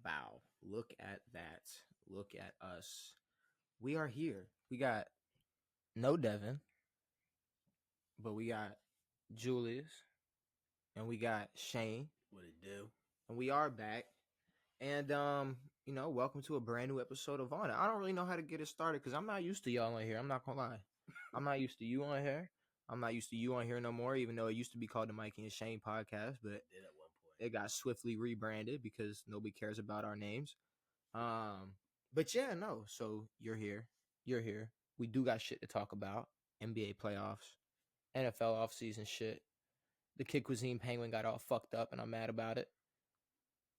bow. Look at that. Look at us. We are here. We got no Devin, but we got Julius, and we got Shane. What it do? And we are back. And welcome to a brand new episode of On It. I don't really know how to get it started because I'm not used to y'all on here. I'm not gonna lie. I'm not used to you on here. I'm not used to you on here no more, even though it used to be called the Mikey and Shane podcast, but Did at one point. it got swiftly rebranded because nobody cares about our names. But yeah, no. So you're here. You're here. We do got shit to talk about. NBA playoffs, NFL offseason shit. The Kid Cuisine Penguin got all fucked up and I'm mad about it.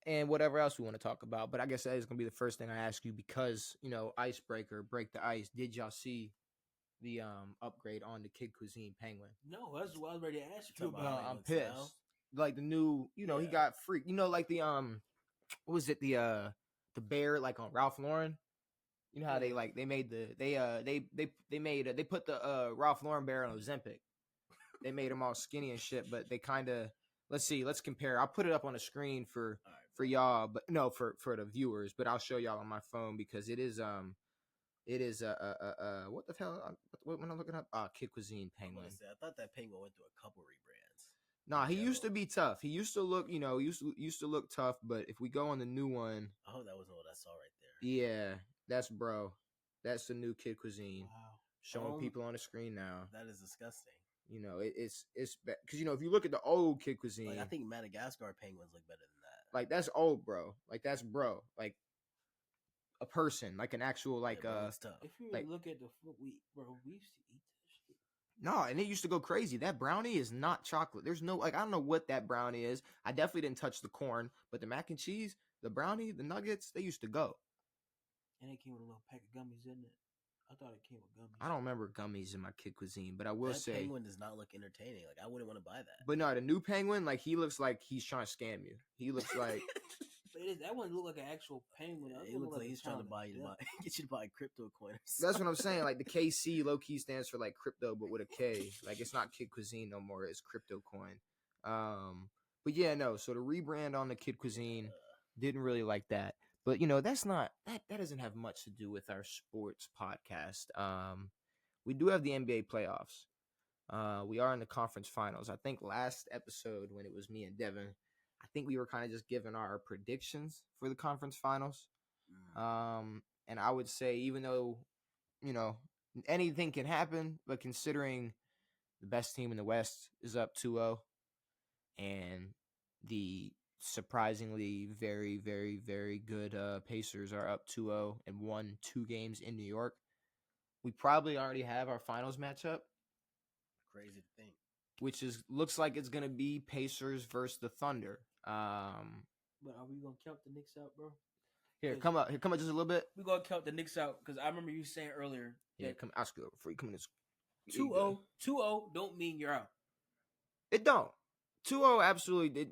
And whatever else we want to talk about. But I guess that is going to be the first thing I ask you because, icebreaker, break the ice. Did y'all see the upgrade on the Kid Cuisine Penguin? No, that's what I was ready to ask you Talking about. about I'm pissed. now? Like the new, he Yeah. got free. Like the what was it, the bear like on Ralph Lauren? You know how they made they put the Ralph Lauren bear on Ozempic. They made him all skinny and shit, but they kind of let's compare. I'll put it up on the screen for y'all, but no, for the viewers, but I'll show y'all on my phone because it is what the hell? What when I'm looking up? Kid Cuisine Penguin. I thought that penguin went through a couple rebrands. Nah, he used to be tough. He used to look, used to look tough. But if we go on the new one, Oh, that wasn't what I saw right there. yeah, that's bro. That's the new Kid Cuisine. Wow. Showing people on the screen now. That is disgusting. It's because if you look at the old Kid Cuisine, Like, I think Madagascar penguins look better than that. like that's old, bro. Like that's bro. Like a person, like an actual like It's tough. If you like- look at the food, we used to eat that shit. No, and it used to go crazy. That brownie is not chocolate. There's no I don't know what that brownie is. I definitely didn't touch the corn, but the mac and cheese, the brownie, the nuggets, they used to go. And it came with a little pack of gummies in it. I thought it came with gummies. I don't remember gummies in my Kid Cuisine, but I will That say penguin does not look entertaining. Like, I wouldn't want to buy that. But no, the new penguin, like he looks like he's trying to scam you. He looks like But that one looked like an actual penguin. That It one looks looked like he's trying to buy you to buy, get you to buy crypto coin. that's what I'm saying. Like the KC low key stands for like crypto, but with a K. Like it's not Kid Cuisine no more. It's Crypto Coin. But yeah, no. So the rebrand on the Kid Cuisine didn't really like that. But that's not that doesn't have much to do with our sports podcast. We do have the NBA playoffs. We are in the conference finals. I think last episode when it was me and Devin, I think we were kind of just giving our predictions for the conference finals. And I would say even though, anything can happen, but considering the best team in the West is up 2-0 and the surprisingly very, very, very good Pacers are up 2-0 and won 2 games in New York, we probably already have our finals matchup. Crazy to think. Which looks like it's gonna be Pacers versus the Thunder. But are we gonna count the Knicks out, bro? Here, come up just a little bit. We gonna count the Knicks out because I remember you saying earlier Yeah, that come. I'll scoot over for you. Come in this. 2-0 don't mean you're out. It don't. 2-0 absolutely.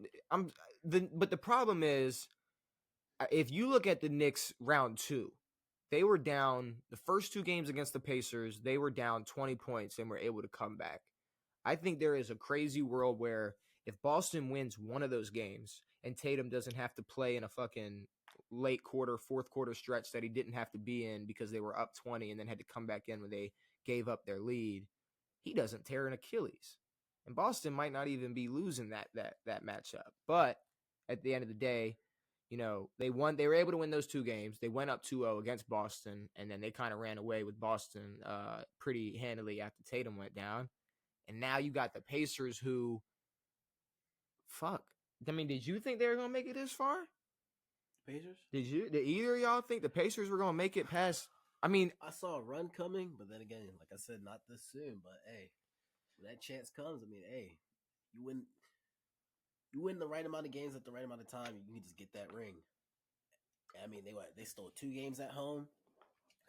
But the problem is, if you look at the Knicks round 2, they were down the first 2 games against the Pacers. They were down 20 points and were able to come back. I think there is a crazy world where if Boston wins one of those games and Tatum doesn't have to play in a fucking late quarter, fourth quarter stretch that he didn't have to be in because they were up 20 and then had to come back in when they gave up their lead, he doesn't tear an Achilles. And Boston might not even be losing that matchup. But at the end of the day, they won. They were able to win those 2 games. They went up 2-0 against Boston, and then they kind of ran away with Boston pretty handily after Tatum went down. And now you got the Pacers who, fuck. I mean, did you think they were going to make it this far? Pacers? Did either of y'all think the Pacers were going to make it past? I mean, I saw a run coming, but then again, like I said, not this soon. But hey, when that chance comes, I mean, hey, you win the right amount of games at the right amount of time, you can just get that ring. I mean, they stole 2 games at home,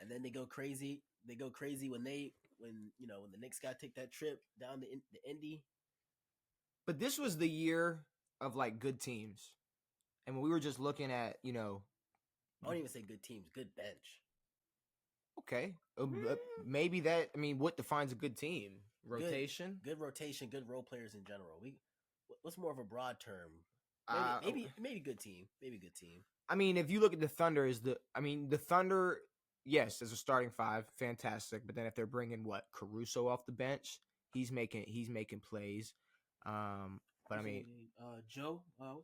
and then they go crazy. They go crazy when the Knicks got to take that trip down to the Indy. but this was the year of like good teams, and when we were just looking at, I don't even say good teams, good bench. okay, maybe that. I mean, what defines a good team? Rotation. Good rotation, good role players in general. What's more of a broad term? Maybe good team. Maybe good team. I mean, if you look at the Thunder, the Thunder, yes, as a starting five, fantastic. But then if they're bringing Caruso off the bench, he's making plays. But I mean, Joe. What's that?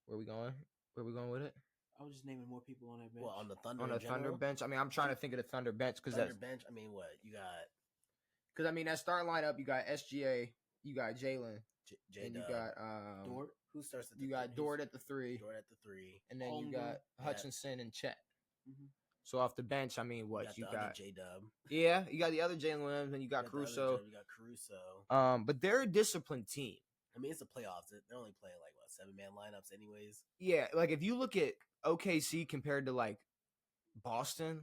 where we going? Where we going with it? I was just naming more people on that bench. Well, on the Thunder On in the Thunder general? bench. I mean, I'm trying to think of the Thunder bench because Thunder that's bench. I mean, what you got? because I mean that starting lineup. You got SGA, you got Jalen, J and you Dub. got Dort. Who starts at the you got Dort at the three, Dort at the 3. and then you got Hutchinson and Chet. Mm-hmm. So off the bench, I mean, what you got? J Dub. Yeah, you got the other Jalen Williams, and you got Caruso. You got Caruso. But they're a disciplined team. I mean, it's the playoffs. They're only playing like what 7-man lineups, anyways. Yeah, like if you look at OKC compared to like Boston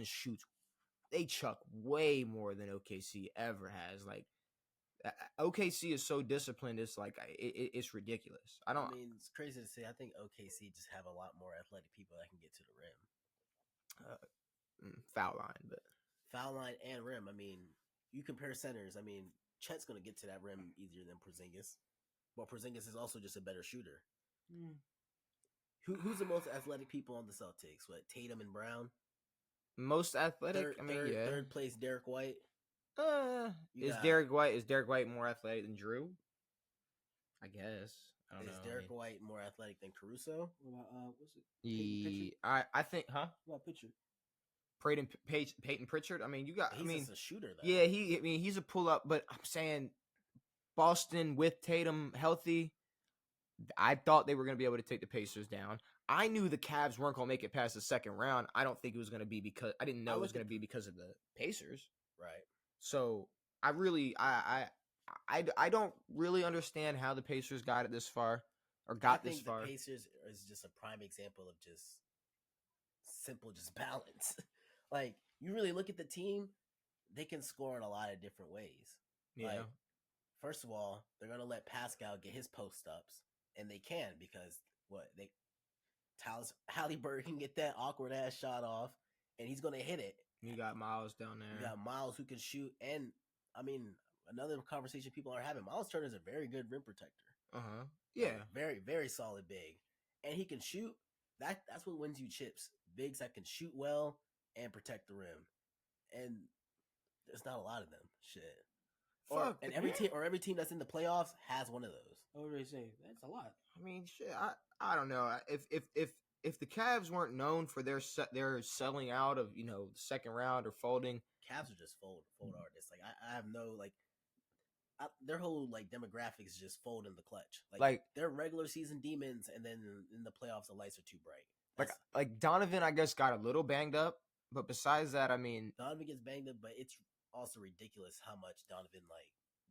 shoots, they chuck way more than OKC ever has. Like OKC is so disciplined, it's like it's ridiculous. I mean, it's crazy to say. I think OKC just have a lot more athletic people that can get to the rim. Foul line, but foul line and rim. I mean, you compare centers. I mean, Chet's gonna get to that rim easier than Porzingis, but Porzingis is also just a better shooter. Mm. Who's the most athletic people on the Celtics? What, Tatum and Brown? Most athletic? Third place, Derek White. Is Derek White more athletic than Drew? I guess. I don't know. Is Derek White more athletic than Caruso? What about what's it? I think, huh? What about Pritchard? Peyton Pritchard. I mean, you got. He's just a shooter, though. Yeah, he's a pull up, but I'm saying Boston with Tatum healthy. I thought they were going to be able to take the Pacers down. I knew the Cavs weren't going to make it past the second round. I don't think it was going to be because I didn't know it was going to be because of the Pacers. Right. So I really, I don't really understand how the Pacers got it this far or got this far. The Pacers is just a prime example of just simple, just balance. Like you really look at the team, they can score in a lot of different ways. Yeah. Like, first of all, they're going to let Pascal get his post ups. And they can because Halliburton can get that awkward ass shot off, and he's gonna hit it. You got Miles down there. You got Miles who can shoot, and I mean another conversation people are having. Miles Turner is a very good rim protector. Yeah. Very very solid big, and he can shoot. That's what wins you chips. Bigs that can shoot well and protect the rim, and there's not a lot of them. Shit. Every team that's in the playoffs has one of those. What do they say? That's a lot. I mean, shit. I don't know. If the Cavs weren't known for their selling out of the second round or folding, Cavs are just fold artists. Like I have no their whole demographics just fold in the clutch. Like they're regular season demons, and then in the playoffs the lights are too bright. Like Donovan, I guess got a little banged up, but besides that, I mean, Donovan gets banged up, but it's also ridiculous how much Donovan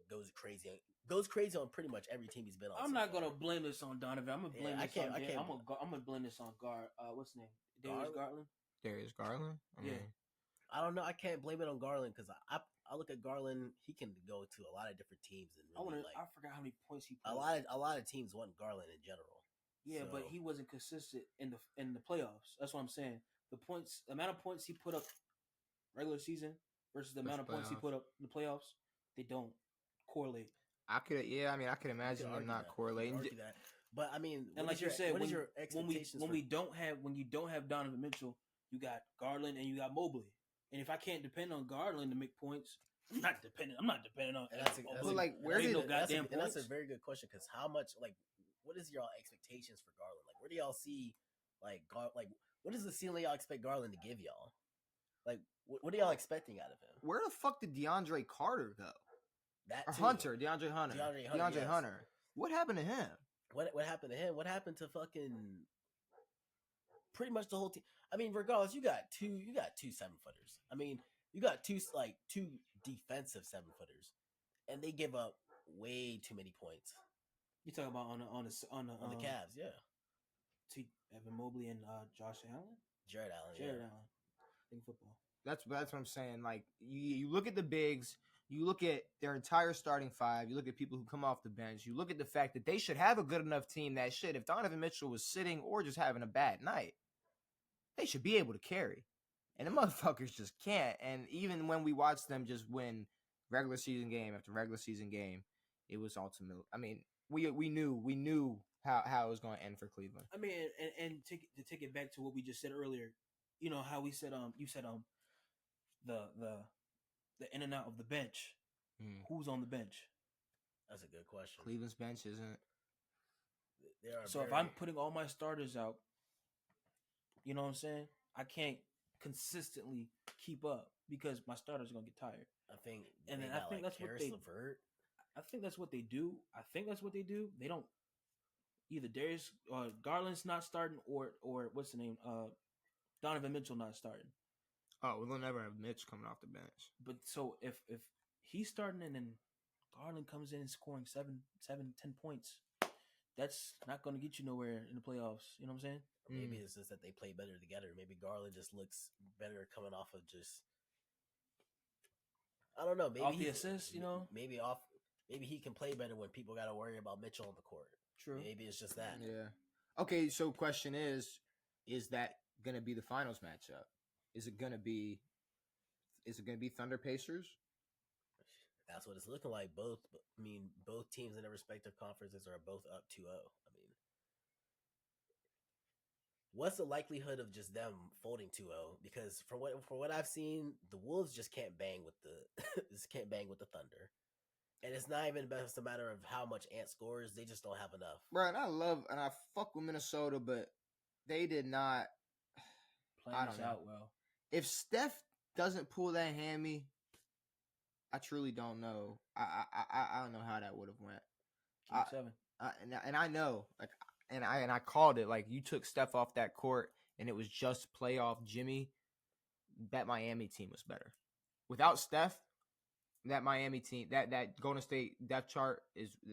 goes crazy on pretty much every team he's been on. I'm not gonna blame this on Donovan. I'm gonna blame this on. I'm gonna blame this on what's his name? Darius Garland. I don't know. I can't blame it on Garland because I look at Garland. He can go to a lot of different teams and really I forgot how many points he put. A lot of teams want Garland in general. Yeah, but he wasn't consistent in the playoffs. That's what I'm saying. The amount of points he put up regular season versus the amount of points he put up in the playoffs, they don't correlate. I could imagine them not correlating. That. But I mean, and like you said, what is your expectations when you don't have Donovan Mitchell, you got Garland and you got Mobley. And if I can't depend on Garland to make points, I'm not dependent on. That's a very good question because how much what is your expectations for Garland? Like, where do y'all see what is the ceiling y'all expect Garland to give y'all? Like, what are y'all expecting out of him? Where the fuck did DeAndre Carter go? DeAndre Hunter. DeAndre Hunter. What happened to him? What happened to him? What happened to fucking pretty much the whole team? I mean, regardless, you got two 7-footers. I mean, you got two defensive 7-footers, and they give up way too many points. You talking about on the Cavs, yeah. Evan Mobley and Josh Allen, Jared Allen in football. That's what I'm saying. Like you look at the bigs, you look at their entire starting five, you look at people who come off the bench, you look at the fact that they should have a good enough team that if Donovan Mitchell was sitting or just having a bad night, they should be able to carry. And the motherfuckers just can't. And even when we watched them just win regular season game after regular season game, it was ultimately. I mean, we knew how it was going to end for Cleveland. I mean, and to take it back to what we just said earlier, you know how we said you said the in and out of the bench. Who's on the bench? That's a good question. Cleveland's bench isn't. So if I'm putting all my starters out, you know what I'm saying? I can't consistently keep up because my starters are gonna get tired. I think, and then I think that's what they. LeVert. I think that's what they do. They don't either. Darius Garland's not starting, or what's the name? Donovan Mitchell not starting. Oh, well, they'll never have Mitch coming off the bench. But so if he's starting and then Garland comes in and scoring 7, 10 points, that's not going to get you nowhere in the playoffs. You know what I'm saying? Maybe it's just that they play better together. Maybe Garland just looks better coming off of just. I don't know. Maybe off the assist, you know. Maybe he can play better when people got to worry about Mitchell on the court. True. Maybe it's just that. Yeah. Okay. So, question is that going to be the finals matchup? Is it going to be Thunder Pacers? That's what it's looking like. Both teams in their respective conferences are both up 2-0. I mean, what's the likelihood of just them folding 2-0? Because for what I've seen, the Wolves just can't bang with the Thunder. And it's not even just a matter of how much Ant scores. They just don't have enough. Bro, and I fuck with Minnesota, but they did not play this out well. If Steph doesn't pull that hammy, I truly don't know. I don't know how that would have went. Game 7. And I know, like, and I called it. Like, you took Steph off that court, and it was just playoff Jimmy. That Miami team was better. Without Steph, that Miami team, that Golden State depth chart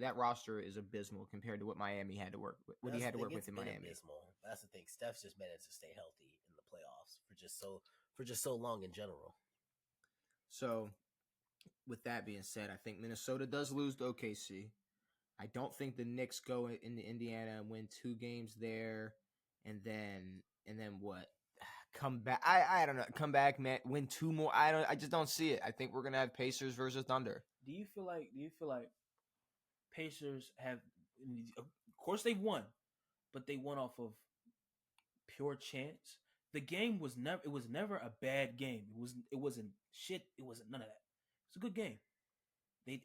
that roster is abysmal compared to what Miami had to work with. What he had to work with in Miami. Abysmal. That's the thing. Steph's just managed to stay healthy in the playoffs for just so long in general. So, with that being said, I think Minnesota does lose to OKC. I don't think the Knicks go into Indiana and win 2 games there, and then what? Come back. I don't know. Come back, man. Win 2 more. I just don't see it. I think we're gonna have Pacers versus Thunder. Do you feel like Pacers have? Of course, they've won, but they won off of pure chance. The game was never. It was never a bad game. It wasn't shit. It wasn't none of that. It's a good game. It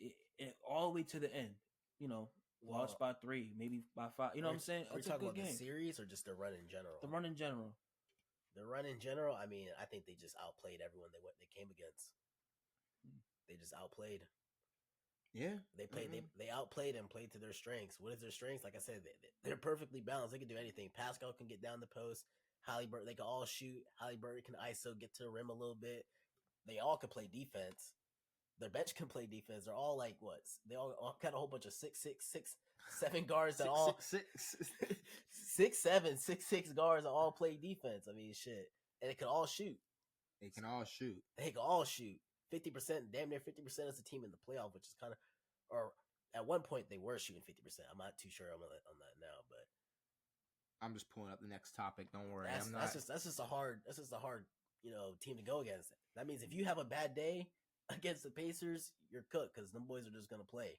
all the way to the end. You know, lost by 3, maybe by 5. You know what I'm saying? Are we talking about the series or just the run in general? The run in general. The run in general, I mean, I think they just outplayed everyone they came against. They just outplayed. Yeah, they played. They outplayed and played to their strengths. What is their strengths? Like I said, they're perfectly balanced. They can do anything. Pascal can get down the post. Halliburton, they can all shoot. Halliburton can ISO, get to the rim a little bit. They all can play defense. Their bench can play defense. They're all like what? They all got a whole bunch of 6'7" guards that all 6'6" guards that all play defense. I mean, shit, and they can all shoot. They can all shoot. 50%, damn near 50% as a team in the playoff, which is kind of, or at one point they were shooting 50%. I'm not too sure on that now, but I'm just pulling up the next topic. Don't worry. That's just a hard team to go against. That means if you have a bad day against the Pacers, you're cooked because them boys are just gonna play.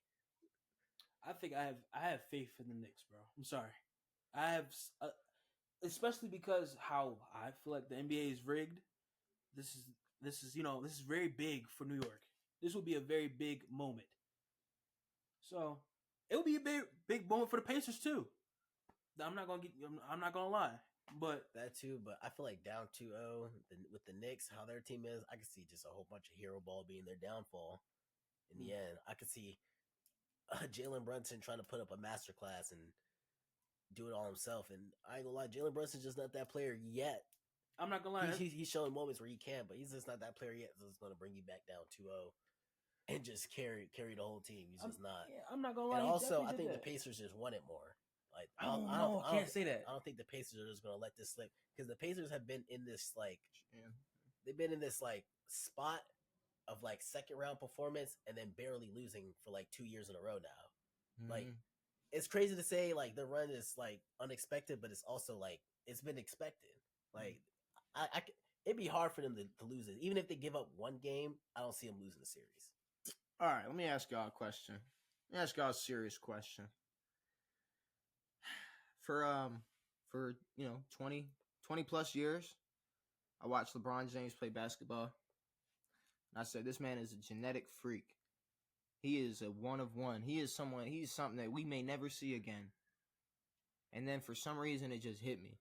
I think I have faith in the Knicks, bro. I'm sorry. I have, especially because how I feel like the NBA is rigged. This is very big for New York. This will be a very big moment. So it will be a big moment for the Pacers too. I'm not gonna lie, but that too. But I feel like down 2-0 with the Knicks, how their team is, I could see just a whole bunch of hero ball being their downfall. In the end, I could see Jalen Brunson trying to put up a masterclass and do it all himself. And I ain't gonna lie, Jalen Brunson's just not that player yet. I'm not gonna lie. He's showing moments where he can, but he's just not that player yet. So it's gonna bring you back down 2-0 and just carry the whole team. He's just not. Yeah, I'm not gonna lie. And also, I think the Pacers just want it more. Like I don't know. I can't say that. I don't think the Pacers are just gonna let this slip because the Pacers have been in this they've been in this spot of second round performance and then barely losing for 2 years in a row now. Mm-hmm. It's crazy to say the run is unexpected, but it's also it's been expected. It'd be hard for them to lose it. Even if they give up one game, I don't see them losing the series. All right, let me ask y'all a question. Let me ask y'all a serious question. for 20 plus years, I watched LeBron James play basketball. And I said, this man is a genetic freak. He is a one of one. He's something that we may never see again. And then for some reason, it just hit me.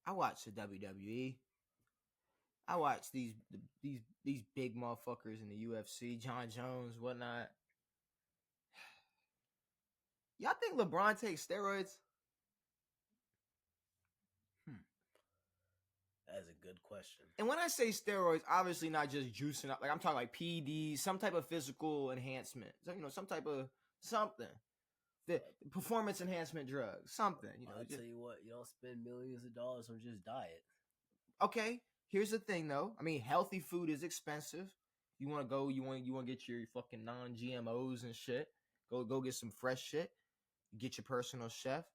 I watched the WWE. I watched these big motherfuckers in the UFC, John Jones, whatnot. Y'all think LeBron takes steroids? That is a good question. And when I say steroids, obviously not just juicing up. Like I'm talking like PEDs, some type of physical enhancement. So, some type of something. The performance enhancement drugs, something. I'll tell you what, you don't spend millions of dollars on just diet. Okay, here's the thing though. I mean, healthy food is expensive. You want to go, you want to get your fucking non-GMOs and shit. Go get some fresh shit. Get your personal chef.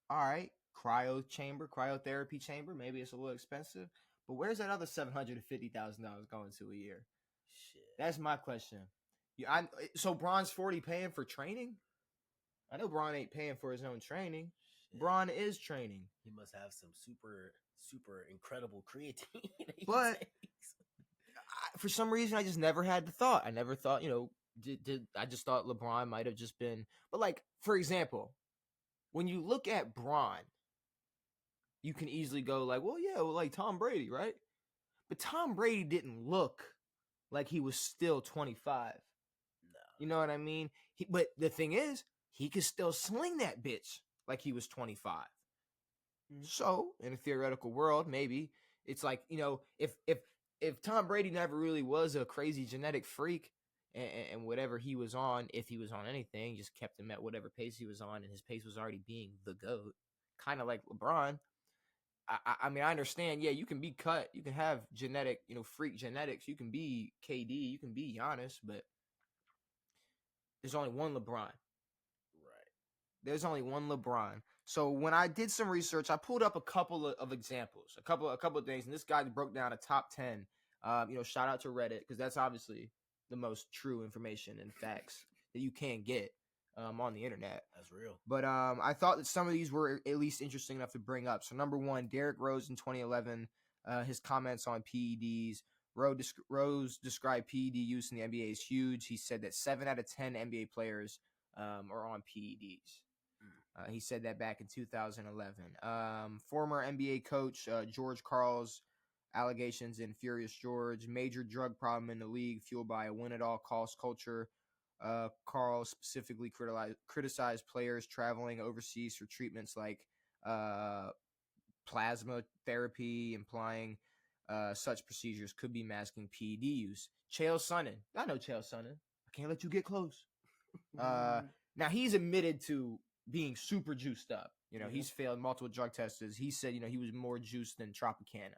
All right, cryotherapy chamber. Maybe it's a little expensive, but where's that other $750,000 going to a year? Shit. That's my question. So Bron's 40 paying for training? I know Bron ain't paying for his own training. Shit. Bron is training. He must have some super incredible creatine. But for some reason, I just never had the thought. I never thought, I just thought LeBron might have just been. But like, for example, when you look at Bron, you can easily go like, well, yeah, like Tom Brady, right? But Tom Brady didn't look like he was still 25. No. You know what I mean? But the thing is, he could still sling that bitch like he was 25. Mm-hmm. So, in a theoretical world, maybe it's like, if Tom Brady never really was a crazy genetic freak and whatever he was on, if he was on anything, just kept him at whatever pace he was on, and his pace was already being the GOAT, kind of like LeBron. I mean, I understand, yeah, you can be cut, you can have genetic, freak genetics, you can be KD, you can be Giannis, but there's only one LeBron. There's only one LeBron. So when I did some research, I pulled up a couple of examples, a couple of things, and this guy broke down a top 10. Shout out to Reddit, because that's obviously the most true information and facts that you can get on the internet. That's real. But I thought that some of these were at least interesting enough to bring up. So number one, Derrick Rose in 2011, his comments on PEDs. Rose described PED use in the NBA as huge. He said that 7 out of 10 NBA players are on PEDs. He said that back in 2011. Former NBA coach George Karl's allegations in Furious George, major drug problem in the league fueled by a win-at-all-cost culture. Karl specifically criticized players traveling overseas for treatments like plasma therapy, implying such procedures could be masking PED use. Chael Sonnen. I know Chael Sonnen. I can't let you get close. Now, he's admitted to being super juiced up. He's failed multiple drug tests. He said, he was more juiced than Tropicana.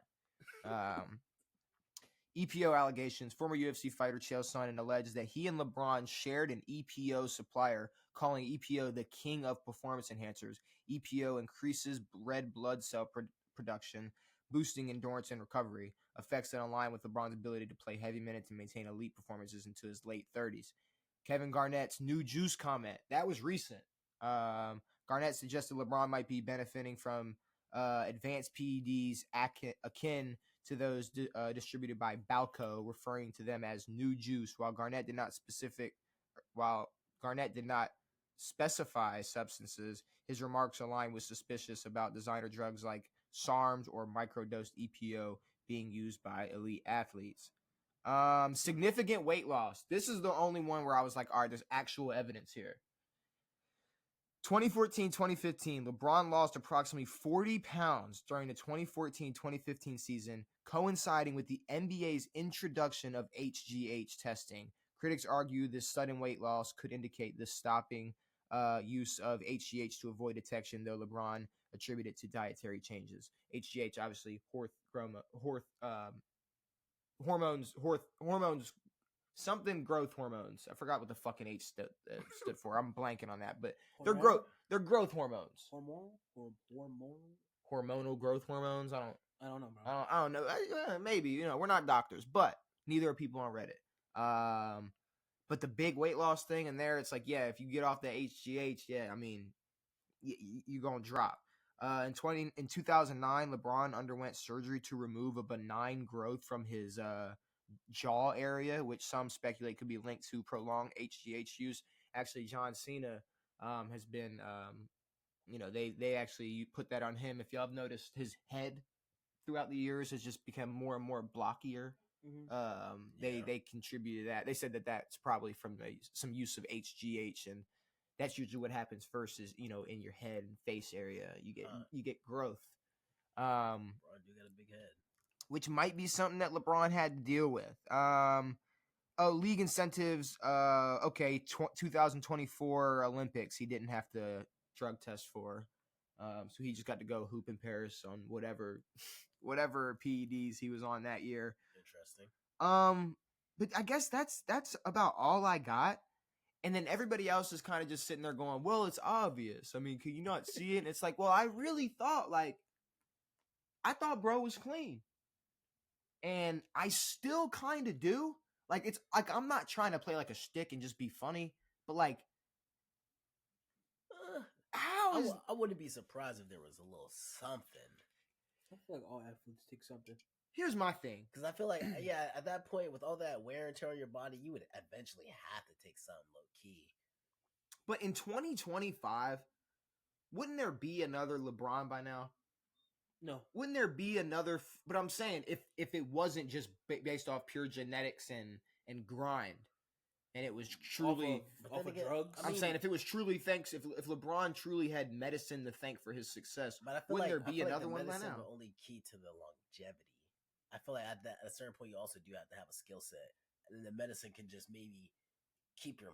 EPO allegations. Former UFC fighter Chael Sonnen alleged that he and LeBron shared an EPO supplier, calling EPO the king of performance enhancers. EPO increases red blood cell production, boosting endurance and recovery, effects that align with LeBron's ability to play heavy minutes and maintain elite performances into his late 30s. Kevin Garnett's new juice comment. That was recent. Garnett suggested LeBron might be benefiting from advanced PEDs akin to those distributed by Balco, referring to them as new juice. While Garnett did not specify substances, his remarks align with suspicious about designer drugs like SARMs or microdosed EPO being used by elite athletes. Significant weight loss. This is the only one where I was like, all right, there's actual evidence here. 2014-2015, LeBron lost approximately 40 pounds during the 2014-2015 season, coinciding with the NBA's introduction of HGH testing. Critics argue this sudden weight loss could indicate the stopping use of HGH to avoid detection, though LeBron attributed to dietary changes. HGH, obviously, hormones, something growth hormones. I forgot what the fucking H stood for. I'm blanking on that, but they're growth hormones. Hormonal growth hormones. I don't know, bro. I don't know. Maybe, we're not doctors, but neither are people on Reddit. But the big weight loss thing in there, it's like, yeah, if you get off the HGH, yeah, I mean, you're gonna drop. In 2009, LeBron underwent surgery to remove a benign growth from his jaw area, which some speculate could be linked to prolonged HGH use. Actually, John Cena has been, they actually put that on him. If y'all have noticed, his head throughout the years has just become more and more blockier. They contributed that. They said that that's probably from some use of HGH, and that's usually what happens first is in your head and face area you get growth. LeBron do got a big head, which might be something that LeBron had to deal with. League incentives. 2024 Olympics, he didn't have to drug test for, so he just got to go hoop in Paris on whatever PEDs he was on that year. Interesting. But I guess that's about all I got. And then everybody else is kind of just sitting there going, well, it's obvious. I mean, can you not see it? And it's like, well, I really thought bro was clean. And I still kind of do. Like, it's like, I'm not trying to play like a shtick and just be funny, but like, I wouldn't be surprised if there was a little something. I feel like all athletes take something. Here's my thing. Because I feel like, yeah, at that point, with all that wear and tear on your body, you would eventually have to take something low key. But in 2025, wouldn't there be another LeBron by now? No. Wouldn't there be another? But I'm saying if it wasn't just based off pure genetics and grind, and it was truly off of drugs. I'm saying if it was truly if LeBron truly had medicine to thank for his success, but I feel wouldn't like, there be another one by now? Only key to the longevity. I feel like at a certain point you also do have to have a skill set, and then the medicine can just maybe keep your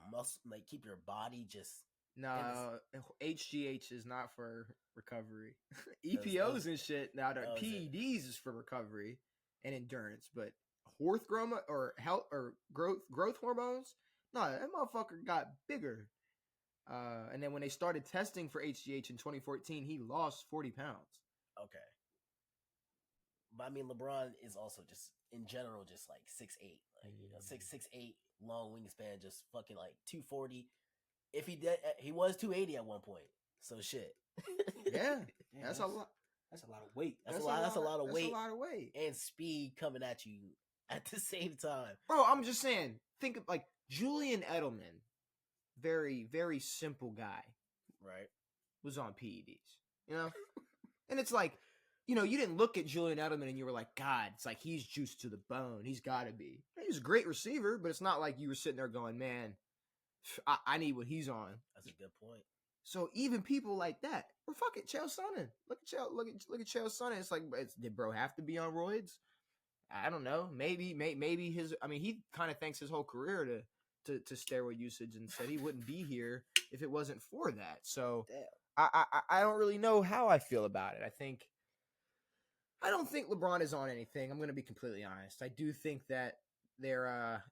keep your body just. No, HGH is not for recovery. EPOs and shit. Now the PEDs is for recovery and endurance, but growth hormones. No, that motherfucker got bigger. And then when they started testing for HGH in 2014, he lost 40 pounds. Okay. But I mean, LeBron is also just in general just like 6'8", like 6'8", long wingspan, just fucking like 240. If he did, he was 280 at one point. So shit. Yeah, that's a lot. That's a lot of weight. That's a lot of weight. That's a lot of weight and speed coming at you at the same time. Bro, I'm just saying. Think of like Julian Edelman, very very simple guy, right? Was on PEDs, and it's like. You didn't look at Julian Edelman and you were like, God, it's like he's juiced to the bone. He's got to be. He's a great receiver, but it's not like you were sitting there going, man, I need what he's on. That's a good point. So even people like that, or fuck it, Chael Sonnen. Look at Chael Sonnen. It's like, did bro have to be on roids? I don't know. Maybe his. I mean, he kind of thanks his whole career to steroid usage and said he wouldn't be here if it wasn't for that. So I don't really know how I feel about it. I don't think LeBron is on anything. I'm going to be completely honest. I do think that there are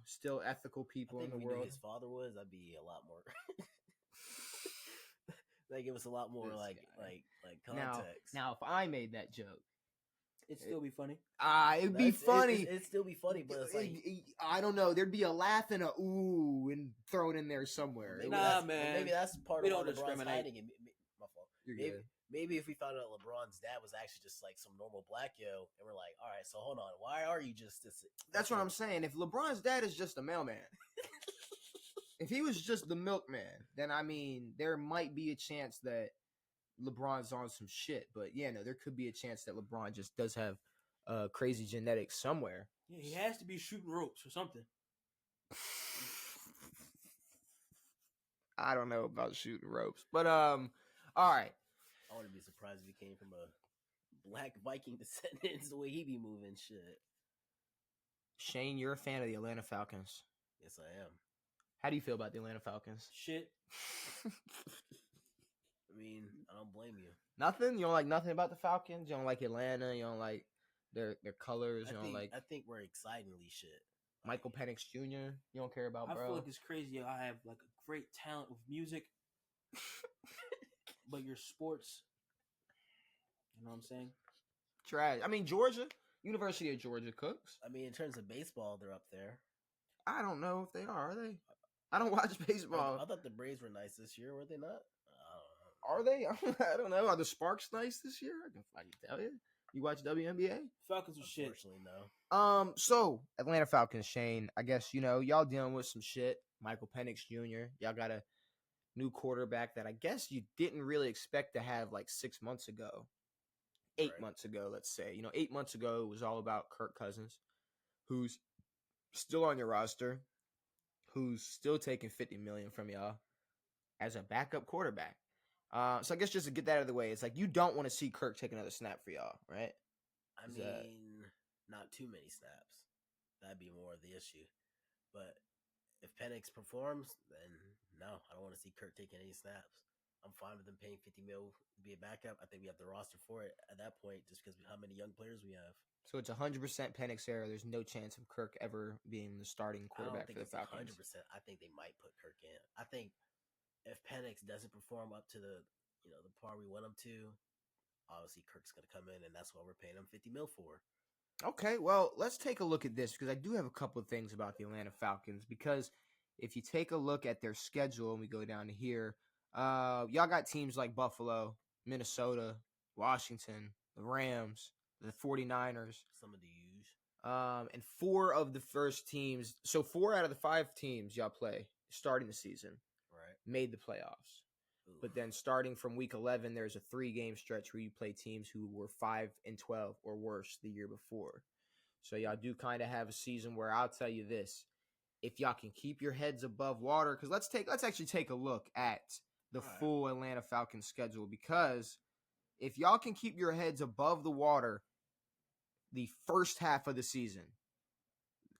still ethical people in the world. If his father was, I'd be a lot more. Like give us a lot more like context. Now, if I made that joke, it'd still be funny. It'd be funny. It'd still be funny, but it's like I don't know. There'd be a laugh and a ooh and thrown in there somewhere. Man. Maybe that's part we of don't LeBron's discriminate. hiding it. My fault. You're good. Maybe if we found out LeBron's dad was actually just like some normal black yo, and we're like, all right, so hold on, why are you just this? That's what I'm saying. If LeBron's dad is just a mailman, if he was just the milkman, then I mean, there might be a chance that LeBron's on some shit. But yeah, no, there could be a chance that LeBron just does have crazy genetics somewhere. Yeah, he has to be shooting ropes or something. I don't know about shooting ropes, but all right. I wouldn't be surprised if he came from a black Viking descendants the way he be moving shit. Shane, you're a fan of the Atlanta Falcons. Yes, I am. How do you feel about the Atlanta Falcons? Shit. I mean, I don't blame you. Nothing? You don't like nothing about the Falcons? You don't like Atlanta? You don't like their colors? I think we're excitingly shit. Michael Penix Jr. You don't care about, bro? I feel like it's crazy. I have like a great talent with music. But your sports, you know what I'm saying? Trash. I mean, Georgia, University of Georgia cooks. I mean, in terms of baseball, they're up there. I don't know if they are they? I don't watch baseball. I thought the Braves were nice this year. Were they not? Are they? I don't know. Are the Sparks nice this year? I can tell you. You watch WNBA? Falcons are shit. Unfortunately, no. So Atlanta Falcons, Shane. I guess y'all dealing with some shit. Michael Penix Jr. Y'all got a new quarterback that I guess you didn't really expect to have like 6 months ago, 8 Right. months ago. Let's say 8 months ago it was all about Kirk Cousins, who's still on your roster, who's still taking $50 million from y'all as a backup quarterback. So I guess just to get that out of the way, it's like you don't want to see Kirk take another snap for y'all, right? I mean, not too many snaps. That'd be more of the issue. But if Penix performs, then no, I don't want to see Kirk taking any snaps. I'm fine with them paying $50 million to be a backup. I think we have the roster for it at that point, just because how many young players we have. So it's 100% Penix era. There's no chance of Kirk ever being the starting quarterback for the Falcons. 100%. I think they might put Kirk in. I think if Penix doesn't perform up to the par we want him to, obviously Kirk's going to come in, and that's what we're paying him $50 million for. Okay, well, let's take a look at this because I do have a couple of things about the Atlanta Falcons. Because if you take a look at their schedule and we go down to here, y'all got teams like Buffalo, Minnesota, Washington, the Rams, the 49ers. Some of the huge. And 4 of the first teams, so 4 out of the 5 teams y'all play starting the season made the playoffs. Oof. But then starting from week 11, there's a 3-game stretch where you play teams who were 5-12 or worse the year before. So y'all do kind of have a season where I'll tell you this: if y'all can keep your heads above water, because let's actually take a look at the full Atlanta Falcons schedule, because if y'all can keep your heads above the water the first half of the season,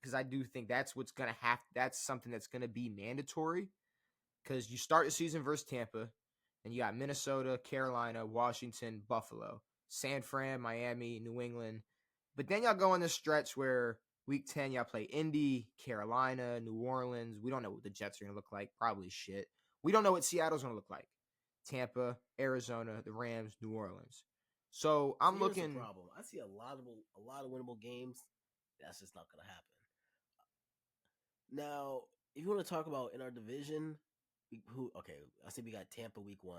because I do think that's that's something that's gonna be mandatory. Because you start the season versus Tampa, and you got Minnesota, Carolina, Washington, Buffalo, San Fran, Miami, New England. But then y'all go on this stretch where week 10, y'all play Indy, Carolina, New Orleans. We don't know what the Jets are going to look like. Probably shit. We don't know what Seattle's going to look like. Tampa, Arizona, the Rams, New Orleans. So I'm looking. Here's the problem. I see a lot of winnable games. That's just not going to happen. Now, if you want to talk about in our division, I see we got Tampa week 1,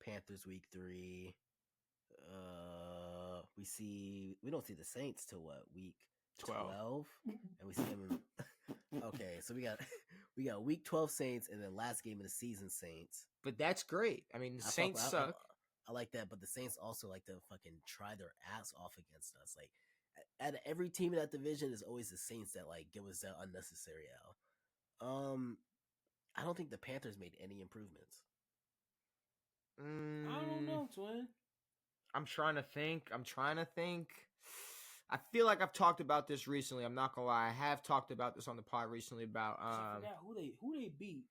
Panthers week 3. We don't see the Saints till what, week 12? And we see them okay, so we got week 12 Saints and then last game of the season Saints. But that's great. I mean, the Saints suck. I like that, but the Saints also like to fucking try their ass off against us. Like at every team in that division is always the Saints that like give us that unnecessary L. I don't think the Panthers made any improvements. I don't know, twin. I'm trying to think. I feel like I've talked about this recently. I'm not gonna lie. I have talked about this on the pod recently about I forgot who they beat.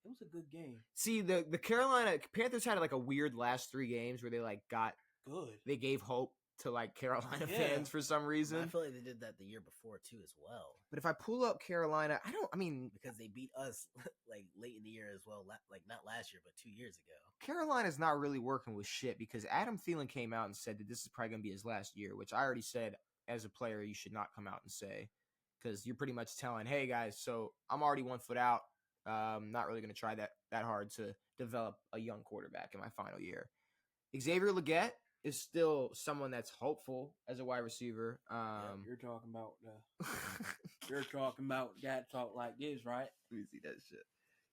It was a good game. See, the Carolina Panthers had like a weird last 3 games where they like got good. They gave hope to like Carolina fans for some reason. I feel like they did that the year before too as well. But if I pull up Carolina, because they beat us like late in the year as well, like not last year but 2 years ago. Carolina's not really working with shit because Adam Thielen came out and said that this is probably going to be his last year, which I already said as a player you should not come out and say, because you're pretty much telling, hey guys, so I'm already 1 foot out. Not really going to try that hard to develop a young quarterback in my final year. Xavier Legette is still someone that's hopeful as a wide receiver. You're talking about you're talking about that talk like this, right? Let me see that shit.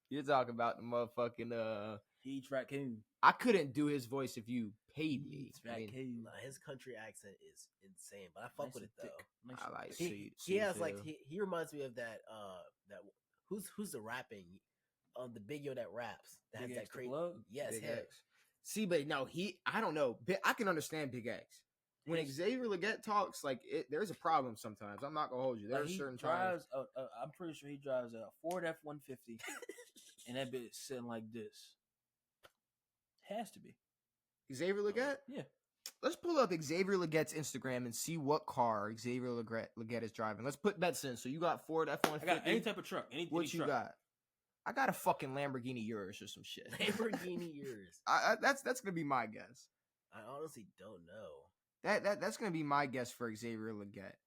You're talking about the motherfucking He's raccoon. I couldn't do his voice if you paid me. His country accent is insane, but I fuck with it though. I like he has like he reminds me of that who's the rapping the big yo that raps that Big has X that crazy Big him. X. See, but no, I don't know. I can understand Big X. When Xavier Legette talks, like there's a problem sometimes. I'm not gonna hold you. There are certain times. I'm pretty sure he drives a Ford F-150, and that bitch sitting like this. Has to be Xavier Legette. Yeah. Let's pull up Xavier Legette's Instagram and see what car Xavier Legette is driving. Let's put bets in. So you got Ford F-150. I got any type of truck. What you got? I got a fucking Lamborghini Urus or some shit. Lamborghini Urus. That's gonna be my guess. I honestly don't know. That's gonna be my guess for Xavier Legette.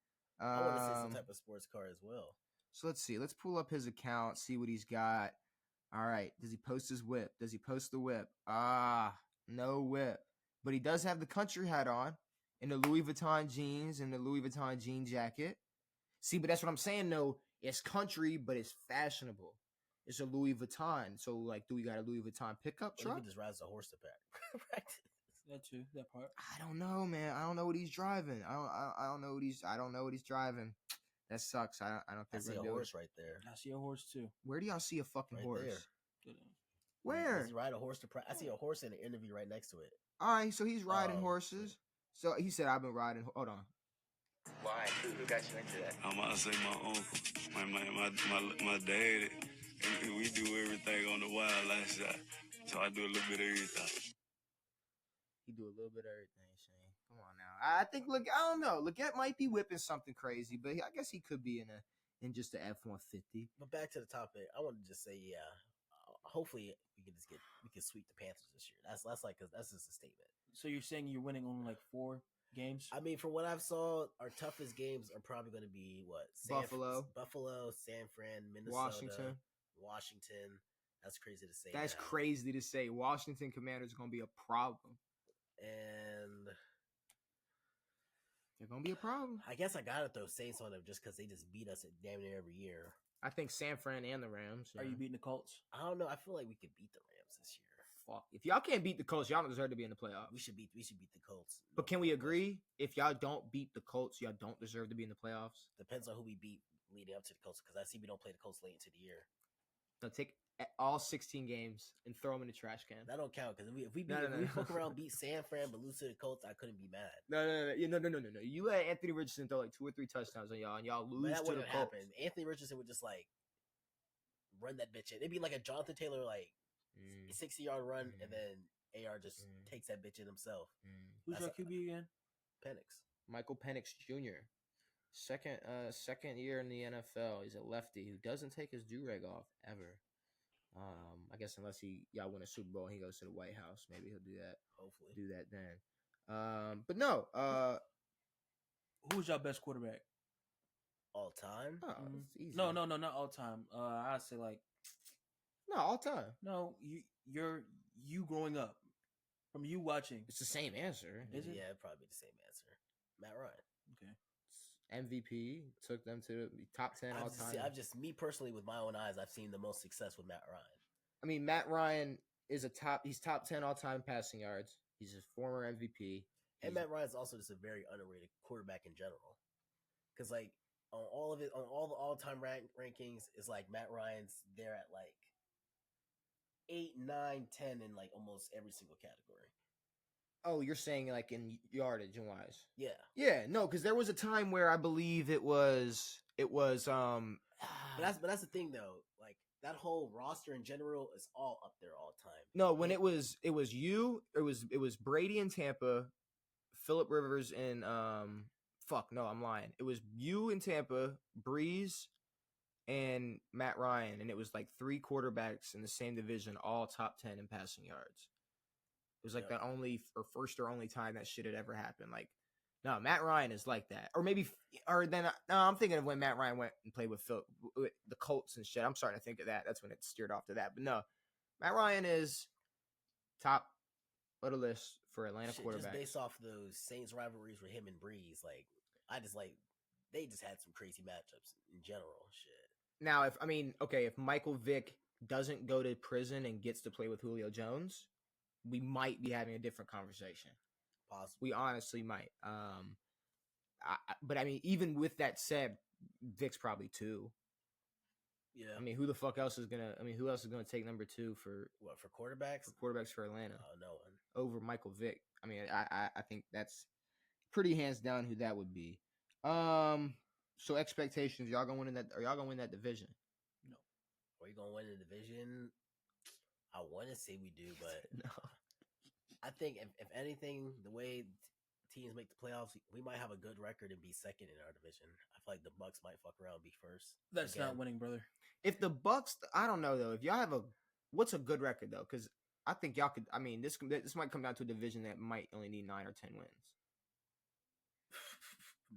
I want to see some type of sports car as well. So let's see. Let's pull up his account, see what he's got. All right. Does he post his whip? Does he post the whip? No whip. But he does have the country hat on and the Louis Vuitton jeans and the Louis Vuitton jean jacket. See, but that's what I'm saying, though. It's country, but it's fashionable. It's a Louis Vuitton. So, like, do we got a Louis Vuitton pickup truck? He just rides a horse to practice. That too. That part. I don't know, man. I don't know what he's driving. I don't know what he's driving. That sucks. I don't I think see a horse right there. I see a horse too. Where do y'all see a fucking Right horse? there. Where? Does he ride a horse to practice? I see a horse in an interview right next to it. All right, so he's riding Oh, horses. So he said, "I've been riding." Hold on. Why? Who got you into that? I'm about to say my uncle, my dad. And we do everything on the wildlife side, so I do a little bit of everything. He do a little bit of everything, Shane. Come on now. I think I don't know. Leggett might be whipping something crazy, but I guess he could be in just the F-150. But back to the topic, I want to just say, hopefully we can sweep the Panthers this year. That's just a statement. So you're saying you're winning only like 4 games? I mean, from what I've saw, our toughest games are probably going to be what? Buffalo, San Fran, Minnesota, Washington. That's crazy to say. That's now. crazy to say. Washington Commanders are going to be a problem. And they're going to be a problem. I guess I got to throw Saints on them just because they just beat us damn near every year. I think San Fran and the Rams. Are you beating the Colts? I don't know. I feel like we could beat the Rams this year. Fuck. If y'all can't beat the Colts, y'all don't deserve to be in the playoffs. We should beat the Colts. But can we agree? If y'all don't beat the Colts, y'all don't deserve to be in the playoffs? Depends on who we beat leading up to the Colts, because I see we don't play the Colts late into the year. No, take all 16 games and throw them in the trash can. That don't count, because if we fuck around, beat San Fran, but lose to the Colts, I couldn't be mad. No. You let Anthony Richardson throw like 2 or 3 touchdowns on y'all, and y'all lose to the Colts. Happen. Anthony Richardson would just like run that bitch in. It'd be like a Jonathan Taylor 60-yard run, and then AR just takes that bitch in himself. Who's your QB again? Penix. Michael Penix Jr. Second year in the NFL. He's a lefty who doesn't take his do-rag off ever. I guess unless y'all win a Super Bowl and he goes to the White House, maybe he'll do that. Hopefully, do that then. But no. Who's your best quarterback all time? Oh, it's easy. No, not all time. I'd say like all time. No, you growing up, from you watching. It's the same answer. Is it? Yeah, probably the same answer. Matt Ryan. Okay. MVP, took them to the top 10 all time. I've just, me personally, with my own eyes, I've seen the most success with Matt Ryan. I mean, Matt Ryan is he's top 10 all time passing yards. He's a former MVP. And Matt Ryan's also just a very underrated quarterback in general. Because like on all the all-time rankings, it's like Matt Ryan's there at like 8, 9, 10 in like almost every single category. Oh, you're saying like in yardage and wise? Yeah. Yeah, no, because there was a time where I believe it was. But that's the thing though. Like that whole roster in general is all up there all time. No, when it was Brady in Tampa, Phillip Rivers and I'm lying. It was you in Tampa, Breeze, and Matt Ryan, and it was like 3 quarterbacks in the same division, all top 10 in passing yards. It was like the first or only time that shit had ever happened. Like, no, Matt Ryan is like that. I'm thinking of when Matt Ryan went and played with the Colts and shit. I'm starting to think of that. That's when it steered off to that. But no, Matt Ryan is top of the list for Atlanta quarterbacks. Just based off those Saints rivalries with him and Breeze, like, they just had some crazy matchups in general. Shit. Now, if Michael Vick doesn't go to prison and gets to play with Julio Jones, we might be having a different conversation. Possibly. We honestly might. But I mean, even with that said, Vic's probably 2. Yeah. I mean, who else is gonna take number 2 for what, for quarterbacks? For quarterbacks for Atlanta? No one. Over Michael Vick. I mean, I think that's pretty hands down who that would be. So expectations, y'all gonna win that? Are y'all gonna win that division? No. Are you gonna win the division? I want to say we do, but no. I think if anything, the way teams make the playoffs, we might have a good record and be second in our division. I feel like the Bucks might fuck around and be first. That's not winning, brother. If the Bucks, I don't know though. If y'all have what's a good record though? Because I think y'all could. I mean, this might come down to a division that might only need 9 or 10 wins.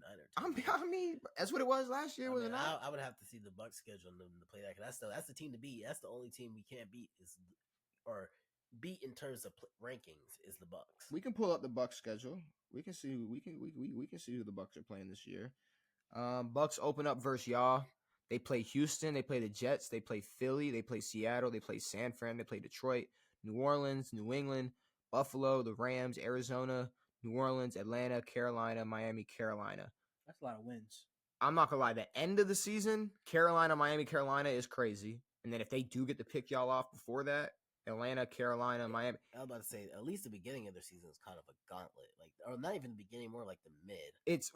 9 or 10. I mean, that's what it was last year, was it not? I would have to see the Bucks schedule and them to play that. Cause that's the team to beat. That's the only team we can't beat or beat in terms of rankings is the Bucks. We can pull up the Bucks schedule. We can see we can see who the Bucks are playing this year. Bucks open up versus y'all. They play Houston. They play the Jets. They play Philly. They play Seattle. They play San Fran. They play Detroit, New Orleans, New England, Buffalo, the Rams, Arizona, New Orleans, Atlanta, Carolina, Miami, Carolina. That's a lot of wins. I'm not gonna lie. The end of the season, Carolina, Miami, Carolina is crazy. And then if they do get to pick y'all off before that, Atlanta, Carolina, Miami. I was about to say, at least the beginning of their season is kind of a gauntlet, or not even the beginning, more like the mid. It's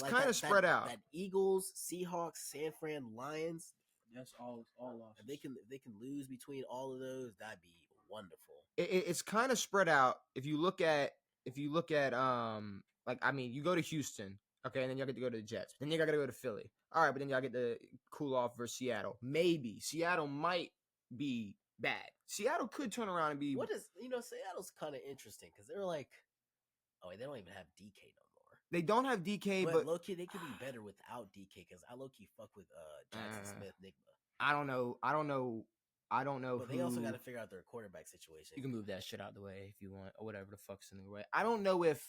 kind of spread out. That Eagles, Seahawks, San Fran, Lions. That's all losses. If they can lose between all of those, that'd be wonderful. It's kind of spread out. If you look at you go to Houston, okay, and then y'all get to go to the Jets. Then you got to go to Philly. All right, but then y'all get to cool off versus Seattle. Maybe Seattle might be bad. Seattle could turn around and be. Seattle's kind of interesting because they're like, they don't even have DK no more. They don't have DK, but low key they could be better without DK because I low key fuck with Jackson Smith, Nigma. I don't know. But they also got to figure out their quarterback situation. You can move that shit out of the way if you want, or whatever the fuck's in the way. I don't know if.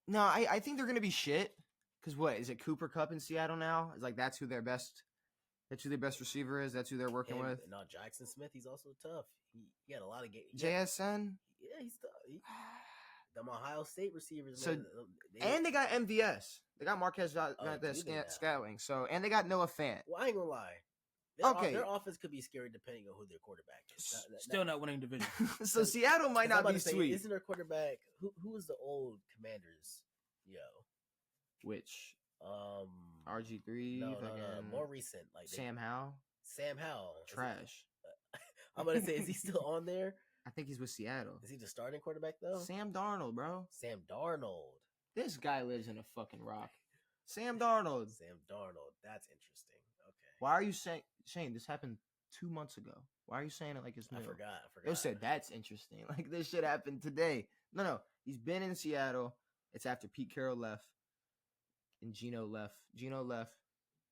No, I think they're gonna be shit. Cause what is it? Cooper Kupp in Seattle now? It's like that's who their best receiver is. That's who they're working with. No, Jackson Smith. He's also tough. He had a lot of games. JSN. Yeah, he's tough. Them Ohio State receivers. So and they got MVS. They got Marquez Scatling. So and they got Noah Fant. Well, I ain't gonna lie. Their offense could be scary depending on who their quarterback is. Still not winning division. So Seattle might not be sweet. Isn't their quarterback who is the old Commanders? Which RG3? No, more recent. Like Sam Howell. Trash. I'm gonna say, is he still on there? I think he's with Seattle. Is he the starting quarterback though? Sam Darnold, bro. Sam Darnold. This guy lives in a fucking rock. Sam Darnold. That's interesting. Okay. Why are you saying, Shane? This happened 2 months ago. Why are you saying it like it's new? I forgot. You said that's interesting. Like this shit happened today. No. He's been in Seattle. It's after Pete Carroll left and Geno left. Geno left,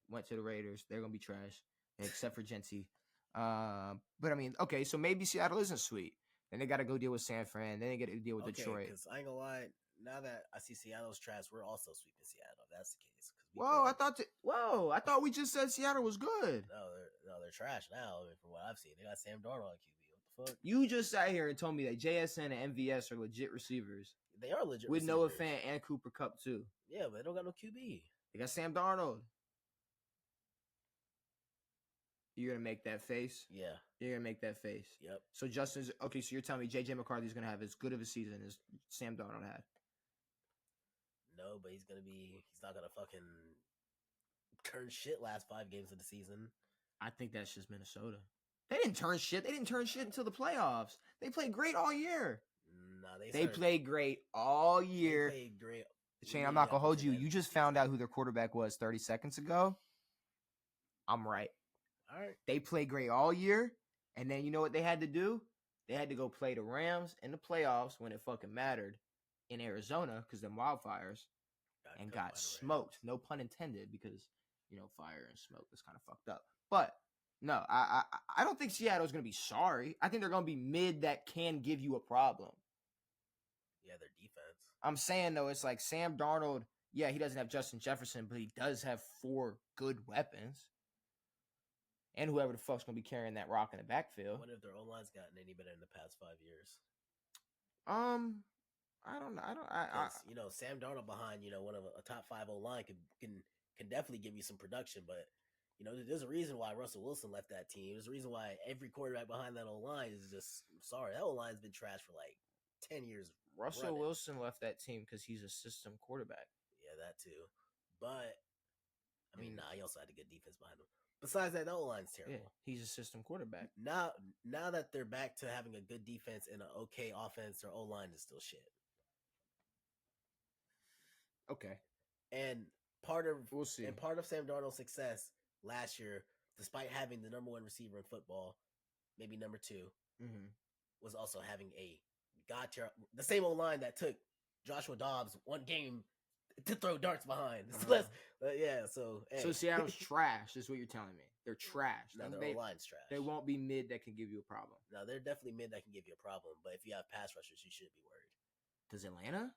went to the Raiders. They're gonna be trash, except for Genty. But I mean, okay, so maybe Seattle isn't sweet. Then they got to go deal with San Fran. Then they get to deal with Detroit. Because I ain't gonna lie, now that I see Seattle's trash, we're also sweeping Seattle. If that's the case. I thought we just said Seattle was good. No, they're trash now. I mean, from what I've seen, they got Sam Darnold on QB. What the fuck? You just sat here and told me that JSN and MVS are legit receivers. They are legit with receivers. Noah Fant and Cooper Kupp too. Yeah, but they don't got no QB. They got Sam Darnold. You're gonna make that face? Yeah. You're gonna make that face. Yep. So Justin's okay, so you're telling me JJ McCarthy's gonna have as good of a season as Sam Darnold had. No, but he's not gonna fucking turn shit last 5 games of the season. I think that's just Minnesota. They didn't turn shit. They didn't turn shit until the playoffs. They played great all year. They played great all year. They played great. Shane, I'm not gonna hold you. You just found out who their quarterback was 30 seconds ago. I'm right. All right. They played great all year, and then you know what they had to do? They had to go play the Rams in the playoffs when it fucking mattered in Arizona because them wildfires and got smoked. No pun intended, because fire and smoke is kind of fucked up. But no, I don't think Seattle's gonna be sorry. I think they're gonna be mid that can give you a problem. Yeah, their defense. I'm saying though, it's like Sam Darnold. Yeah, he doesn't have Justin Jefferson, but he does have 4 good weapons. And whoever the fuck's gonna be carrying that rock in the backfield. What if their O-line's gotten any better in the past 5 years? I don't know. Sam Darnold behind one of a top 5 O-line can definitely give you some production, but there's a reason why Russell Wilson left that team. There's a reason why every quarterback behind that O-line is just sorry. That O-line's been trash for like 10 years. Russell Wilson left that team because he's a system quarterback. Yeah, that too. But I mean, he also had a good defense behind him. Besides that, the O-line's terrible. Yeah, he's a system quarterback. Now that they're back to having a good defense and an okay offense, their O-line is still shit. Okay. And we'll see. And part of Sam Darnold's success last year, despite having the number 1 receiver in football, maybe number 2, was also having the same O-line that took Joshua Dobbs one game to throw darts behind. Uh-huh. So hey. So Seattle's trash, is what you're telling me. They're trash. No, their line's trash. They won't be mid that can give you a problem. No, they're definitely mid that can give you a problem. But if you have pass rushers, you should be worried. Does Atlanta?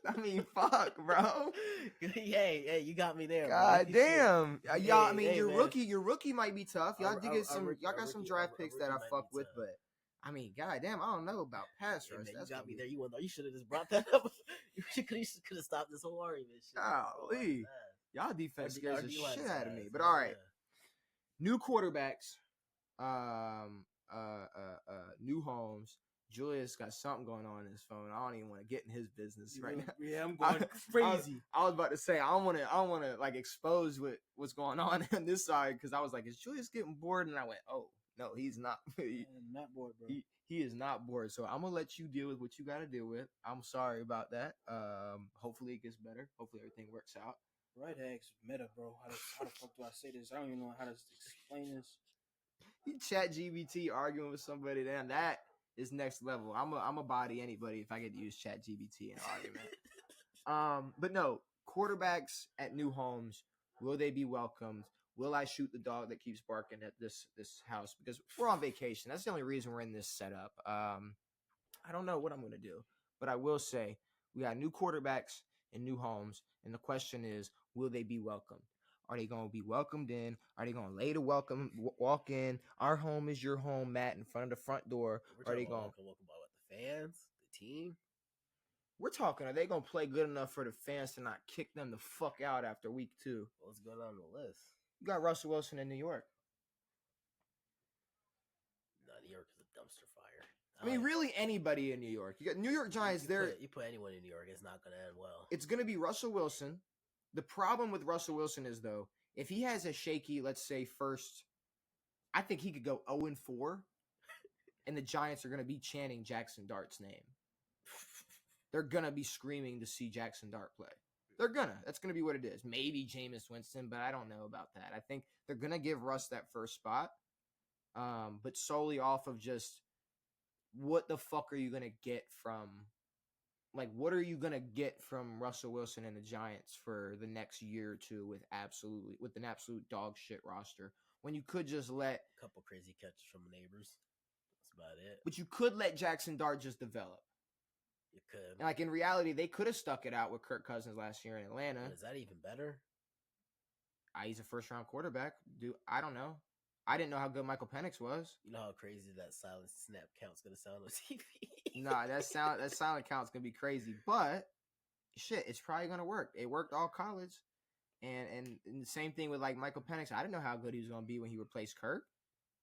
I mean, fuck, bro. Hey, you got me there. God damn, y'all. I mean, hey, your man. rookie might be tough. Y'all did get some. Y'all got some draft our picks rookie that I might fuck be with, tough. but I mean, goddamn, I don't know about pass rush. Man, That's you got me gonna there. be- You should have just brought that up. You could have stopped this whole argument. Shit. Golly. Oh, Y'all defense our scares the D-line's shit out of me. ass, But man, all right, yeah. new quarterbacks, new homes. Julius got something going on in his phone. I don't even want to get in his business right now. Yeah, I'm going crazy. I was about to say I don't want to like expose what's going on this side because I was like, is Julius getting bored? And I went, oh no, he's not. I'm not bored, bro. He is not bored. So I'm gonna let you deal with what you got to deal with. I'm sorry about that. Hopefully it gets better. Hopefully everything works out. Right ass meta, bro. How the fuck do I say this? I don't even know how to explain this. You chat GBT arguing with somebody, then that is next level. I'm a body anybody if I get to use chat GBT in an argument. But no, quarterbacks at new homes, will they be welcomed? Will I shoot the dog that keeps barking at this house? Because we're on vacation. That's the only reason we're in this setup. I don't know what I'm gonna do, but I will say we got new quarterbacks and new homes, and the question is, will they be welcomed? Are they going to be welcomed in? Are they going to lay the walk in? Our home is your home, Matt, in front of the front door. We're Are they talking going? about welcome by what, the fans, the team. We're talking. Are they going to play good enough for the fans to not kick them the fuck out after week 2? What's going on the list? You got Russell Wilson in New York. No, New York is a dumpster fire. I mean, really anybody in New York. You got New York Giants. You put anyone in New York, it's not going to end well. It's going to be Russell Wilson. The problem with Russell Wilson is, though, if he has a shaky, let's say, first, I think he could go 0-4, and the Giants are going to be chanting Jackson Dart's name. They're going to be screaming to see Jackson Dart play. They're going to. That's going to be what it is. Maybe Jameis Winston, but I don't know about that. I think they're going to give Russ that first spot, but solely off of just what the fuck are you going to get from – like, what are you going to get from Russell Wilson and the Giants for the next year or two with an absolute dog shit roster when you could just let a couple crazy catches from neighbors. That's about it. But you could let Jackson Dart just develop. You could. And like in reality, they could have stuck it out with Kirk Cousins last year in Atlanta. Is that even better? He's a first round quarterback. I don't know. I didn't know how good Michael Penix was. You know how crazy that silent snap count's gonna sound on TV. Nah, that silent count's gonna be crazy. But shit, it's probably gonna work. It worked all college, and the same thing with like Michael Penix. I didn't know how good he was gonna be when he replaced Kirk.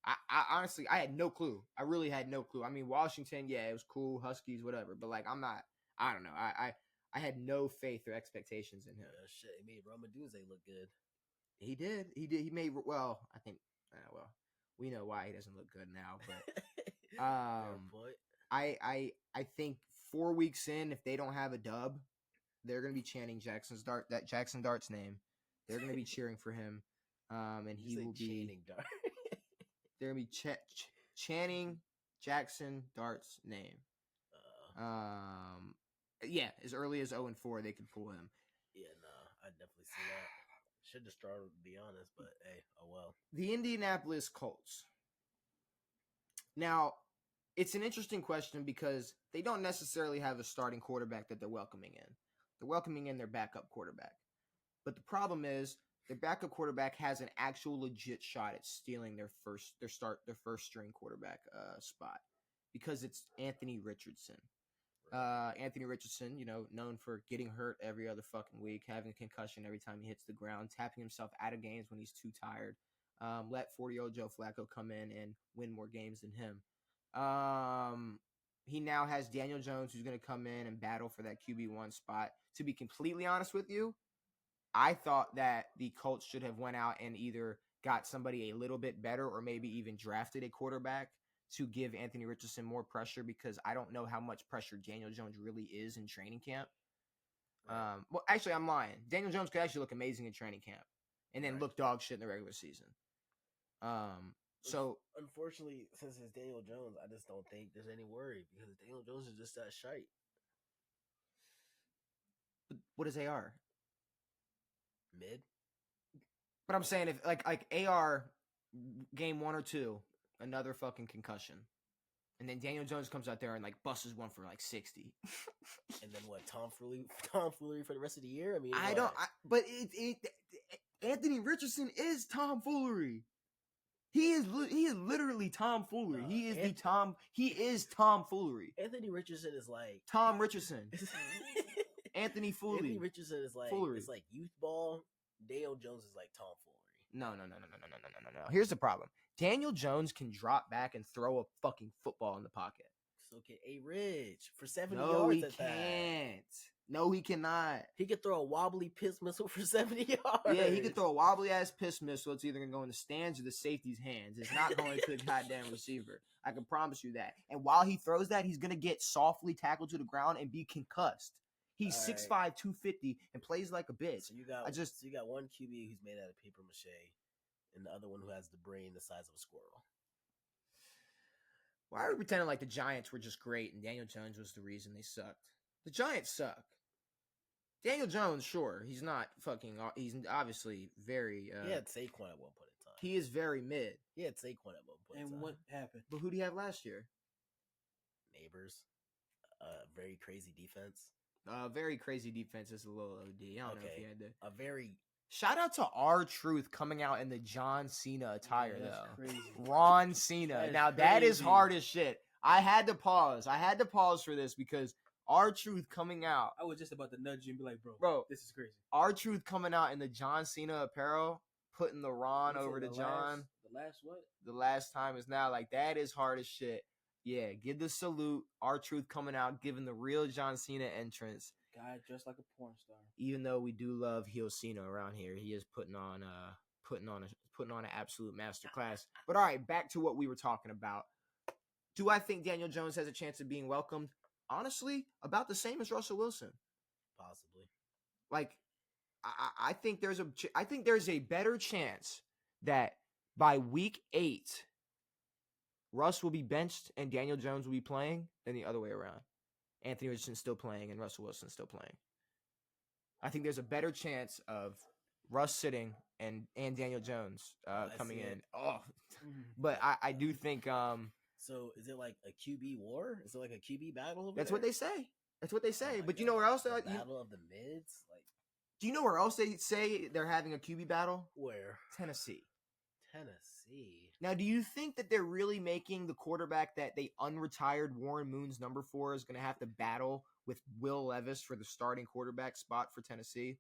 I honestly had no clue. I really had no clue. I mean, Washington, yeah, it was cool, Huskies, whatever. But like, I don't know. I had no faith or expectations in him. Yeah, shit, he made Romadunze look good. He did. He made well. I think. Well, we know why he doesn't look good now, but Fair point. I think 4 weeks in, if they don't have a dub, they're gonna be chanting Jackson Dart's name. They're gonna be cheering for him, and he will be. Dart. They're gonna be chanting Jackson Dart's name. Yeah, as early as 0-4, they could pull him. Yeah, no, I definitely see that. Should have started, to be honest, but hey, oh well. The Indianapolis Colts. Now, it's an interesting question because they don't necessarily have a starting quarterback that they're welcoming in. They're welcoming in their backup quarterback. But the problem is their backup quarterback has an actual legit shot at stealing their first string quarterback spot because it's Anthony Richardson. Anthony Richardson, known for getting hurt every other fucking week, having a concussion every time he hits the ground, tapping himself out of games when he's too tired. Let 40-year-old Joe Flacco come in and win more games than him. He now has Daniel Jones, who's going to come in and battle for that QB1 spot. To be completely honest with you, I thought that the Colts should have went out and either got somebody a little bit better or maybe even drafted a quarterback to give Anthony Richardson more pressure because I don't know how much pressure Daniel Jones really is in training camp. Right. Well, actually, I'm lying. Daniel Jones could actually look amazing in training camp and then look dog shit in the regular season. So unfortunately, since it's Daniel Jones, I just don't think there's any worry because Daniel Jones is just that shite. what is AR? Mid. But I'm saying if like AR game 1 or 2, another fucking concussion. And then Daniel Jones comes out there and like busts one for like 60. And then what? Tomfoolery for the rest of the year. I mean, but Anthony Richardson is tomfoolery. He is literally tomfoolery. He is tomfoolery. Anthony Richardson is like Tom Richardson. Anthony Foolery. Anthony Richardson is like Foolery. It's like youth ball. Daniel Jones is like tomfoolery. No. Here's the problem. Daniel Jones can drop back and throw a fucking football in the pocket. So can A. Rich for 70 No, yards. he at can't. No, he cannot. He could throw a wobbly piss missile for 70 yards. Yeah, he could throw a wobbly ass piss missile. It's either gonna go in the stands or the safety's hands. It's not going to the goddamn receiver. I can promise you that. And while he throws that, he's gonna get softly tackled to the ground and be concussed. He's 6'5", 250, and plays like a bitch. So you got one QB who's made out of paper mache, and the other one who has the brain the size of a squirrel. Why are we pretending like the Giants were just great and Daniel Jones was the reason they sucked? The Giants suck. Daniel Jones, sure, he's not fucking. He's obviously very. He had Saquon at one point in time. He is very mid. He had Saquon at one point in time. And what happened? But who do you have last year? Neighbors. Very crazy defense. Very crazy defense is a little OD. I don't know if you had to. A very. Shout out to R-Truth coming out in the John Cena attire, that's though. crazy. Ron Cena. That is hard as shit. I had to pause for this because R-Truth coming out. I was just about to nudge you and be like, bro, this is crazy. R-Truth coming out in the John Cena apparel, putting the Ron over to John. The last what? The last time is now. Like, that is hard as shit. Yeah, give the salute. R-Truth coming out, giving the real John Cena entrance. Guy dressed like a porn star. Even though we do love heel Cena around here, he is putting on an absolute masterclass. But all right, back to what we were talking about. Do I think Daniel Jones has a chance of being welcomed? Honestly, about the same as Russell Wilson. Possibly. Like, I think there's a better chance that by week 8, Russ will be benched and Daniel Jones will be playing than the other way around. Anthony Richardson still playing and Russell Wilson still playing. I think there's a better chance of Russ sitting and Daniel Jones coming in. Oh, but I do think. So is it like a QB war? Is it like a QB battle? That's what they say. That's what they say. But you know where else? Battle of the mids. Like, do you know where else they say they're having a QB battle? Where? Tennessee. Tennessee. Now, do you think that they're really making the quarterback that they unretired Warren Moon's number 4 is going to have to battle with Will Levis for the starting quarterback spot for Tennessee?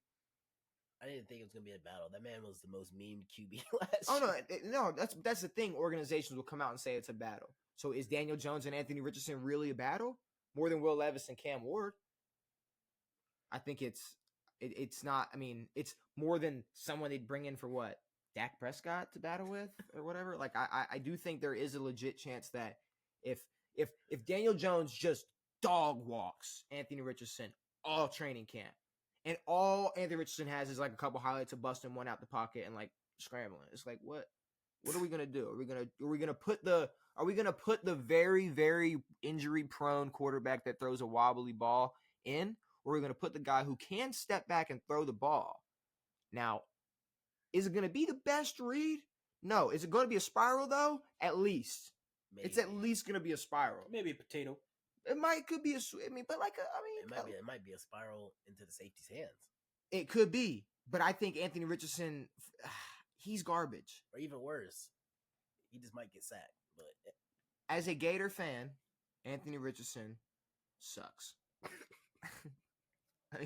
I didn't think it was going to be a battle. That man was the most memed QB last year. No, that's the thing. Organizations will come out and say it's a battle. So is Daniel Jones and Anthony Richardson really a battle? More than Will Levis and Cam Ward? I think it's not. I mean, it's more than someone they'd bring in for what? Dak Prescott to battle with or whatever. Like I do think there is a legit chance that if Daniel Jones just dog walks Anthony Richardson all training camp and all Anthony Richardson has is like a couple highlights of busting one out the pocket and like scrambling. It's like what are we gonna do? Are we gonna put the very, very injury prone quarterback that throws a wobbly ball in, or are we gonna put the guy who can step back and throw the ball? Now, is it going to be the best read? No. Is it going to be a spiral, though? At least. Maybe. It's at least going to be a spiral. Maybe a potato. It could be it might be a spiral into the safety's hands. It could be. But I think Anthony Richardson, he's garbage. Or even worse, he just might get sacked. But as a Gator fan, Anthony Richardson sucks.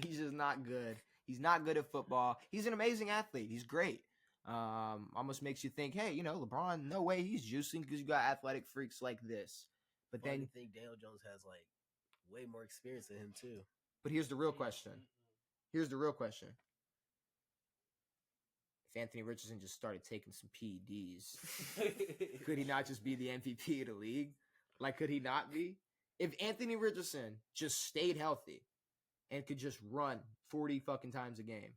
He's just not good. He's not good at football. He's an amazing athlete. He's great. Almost makes you think, hey, LeBron, no way he's juicing because you got athletic freaks like this. But then you think Daniel Jones has like way more experience than him too. But here's the real question. If Anthony Richardson just started taking some PEDs, could he not just be the MVP of the league? Like, could he not be? If Anthony Richardson just stayed healthy and could just run 40 fucking times a game,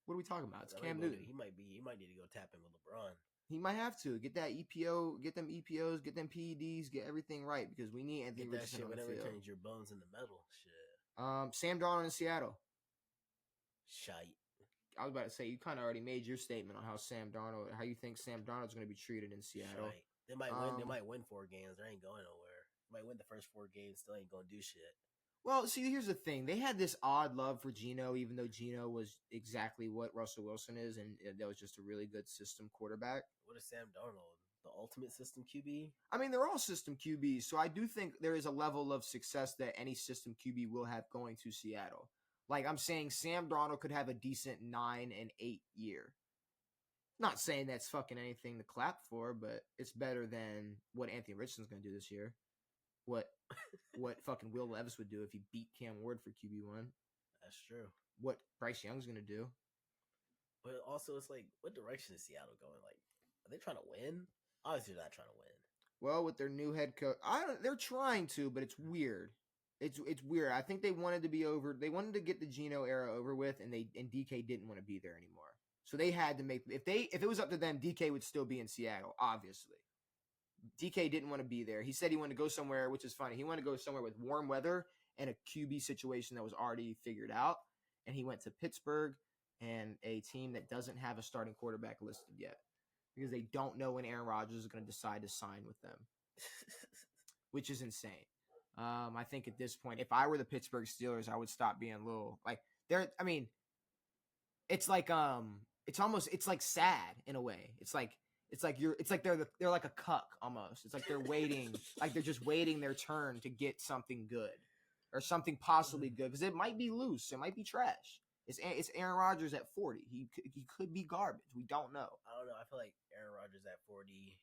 what are we talking about? It's Cam Newton. He might need to go tap in with LeBron. He might have to get that EPO, get them EPOs, get them PEDs, get everything right because we need Anthony Get that Richardson shit, on the whatever field. turns your bones into metal. Shit. Sam Darnold in Seattle. Shite. I was about to say you kind of already made your statement on how how you think Sam Darnold's going to be treated in Seattle. Shite. They might win. They might win 4 games. They ain't going nowhere. They might win the first 4 games. Still ain't going to do shit. Well, see, here's the thing. They had this odd love for Geno, even though Geno was exactly what Russell Wilson is, and that was just a really good system quarterback. What is Sam Darnold? The ultimate system QB? I mean, they're all system QBs, so I do think there is a level of success that any system QB will have going to Seattle. Like I'm saying, Sam Darnold could have a decent 9 and 8 year. Not saying that's fucking anything to clap for, but it's better than what Anthony Richardson's going to do this year. What fucking Will Levis would do if he beat Cam Ward for QB1. That's true. What Bryce Young's going to do. But also, it's like, what direction is Seattle going? Like, are they trying to win? Obviously, they're not trying to win. Well, with their new head coach, they're trying to, but it's weird. It's weird. I think they wanted to be over. They wanted to get the Geno era over with, and DK didn't want to be there anymore. So they had to make if it was up to them, DK would still be in Seattle. Obviously, DK didn't want to be there. He said he wanted to go somewhere, which is funny. He wanted to go somewhere with warm weather and a QB situation that was already figured out. And he went to Pittsburgh and a team that doesn't have a starting quarterback listed yet because they don't know when Aaron Rodgers is going to decide to sign with them, which is insane. I think at this point, if I were the Pittsburgh Steelers, I would stop being a little like they're. I mean, it's like it's like sad in a way. It's like they're like a cuck almost. It's like they're waiting, like they're just waiting their turn to get something good or something possibly good because it might be loose, it might be trash. It's Aaron Rodgers at 40. He could be garbage. We don't know. I don't know. I feel like Aaron Rodgers at 40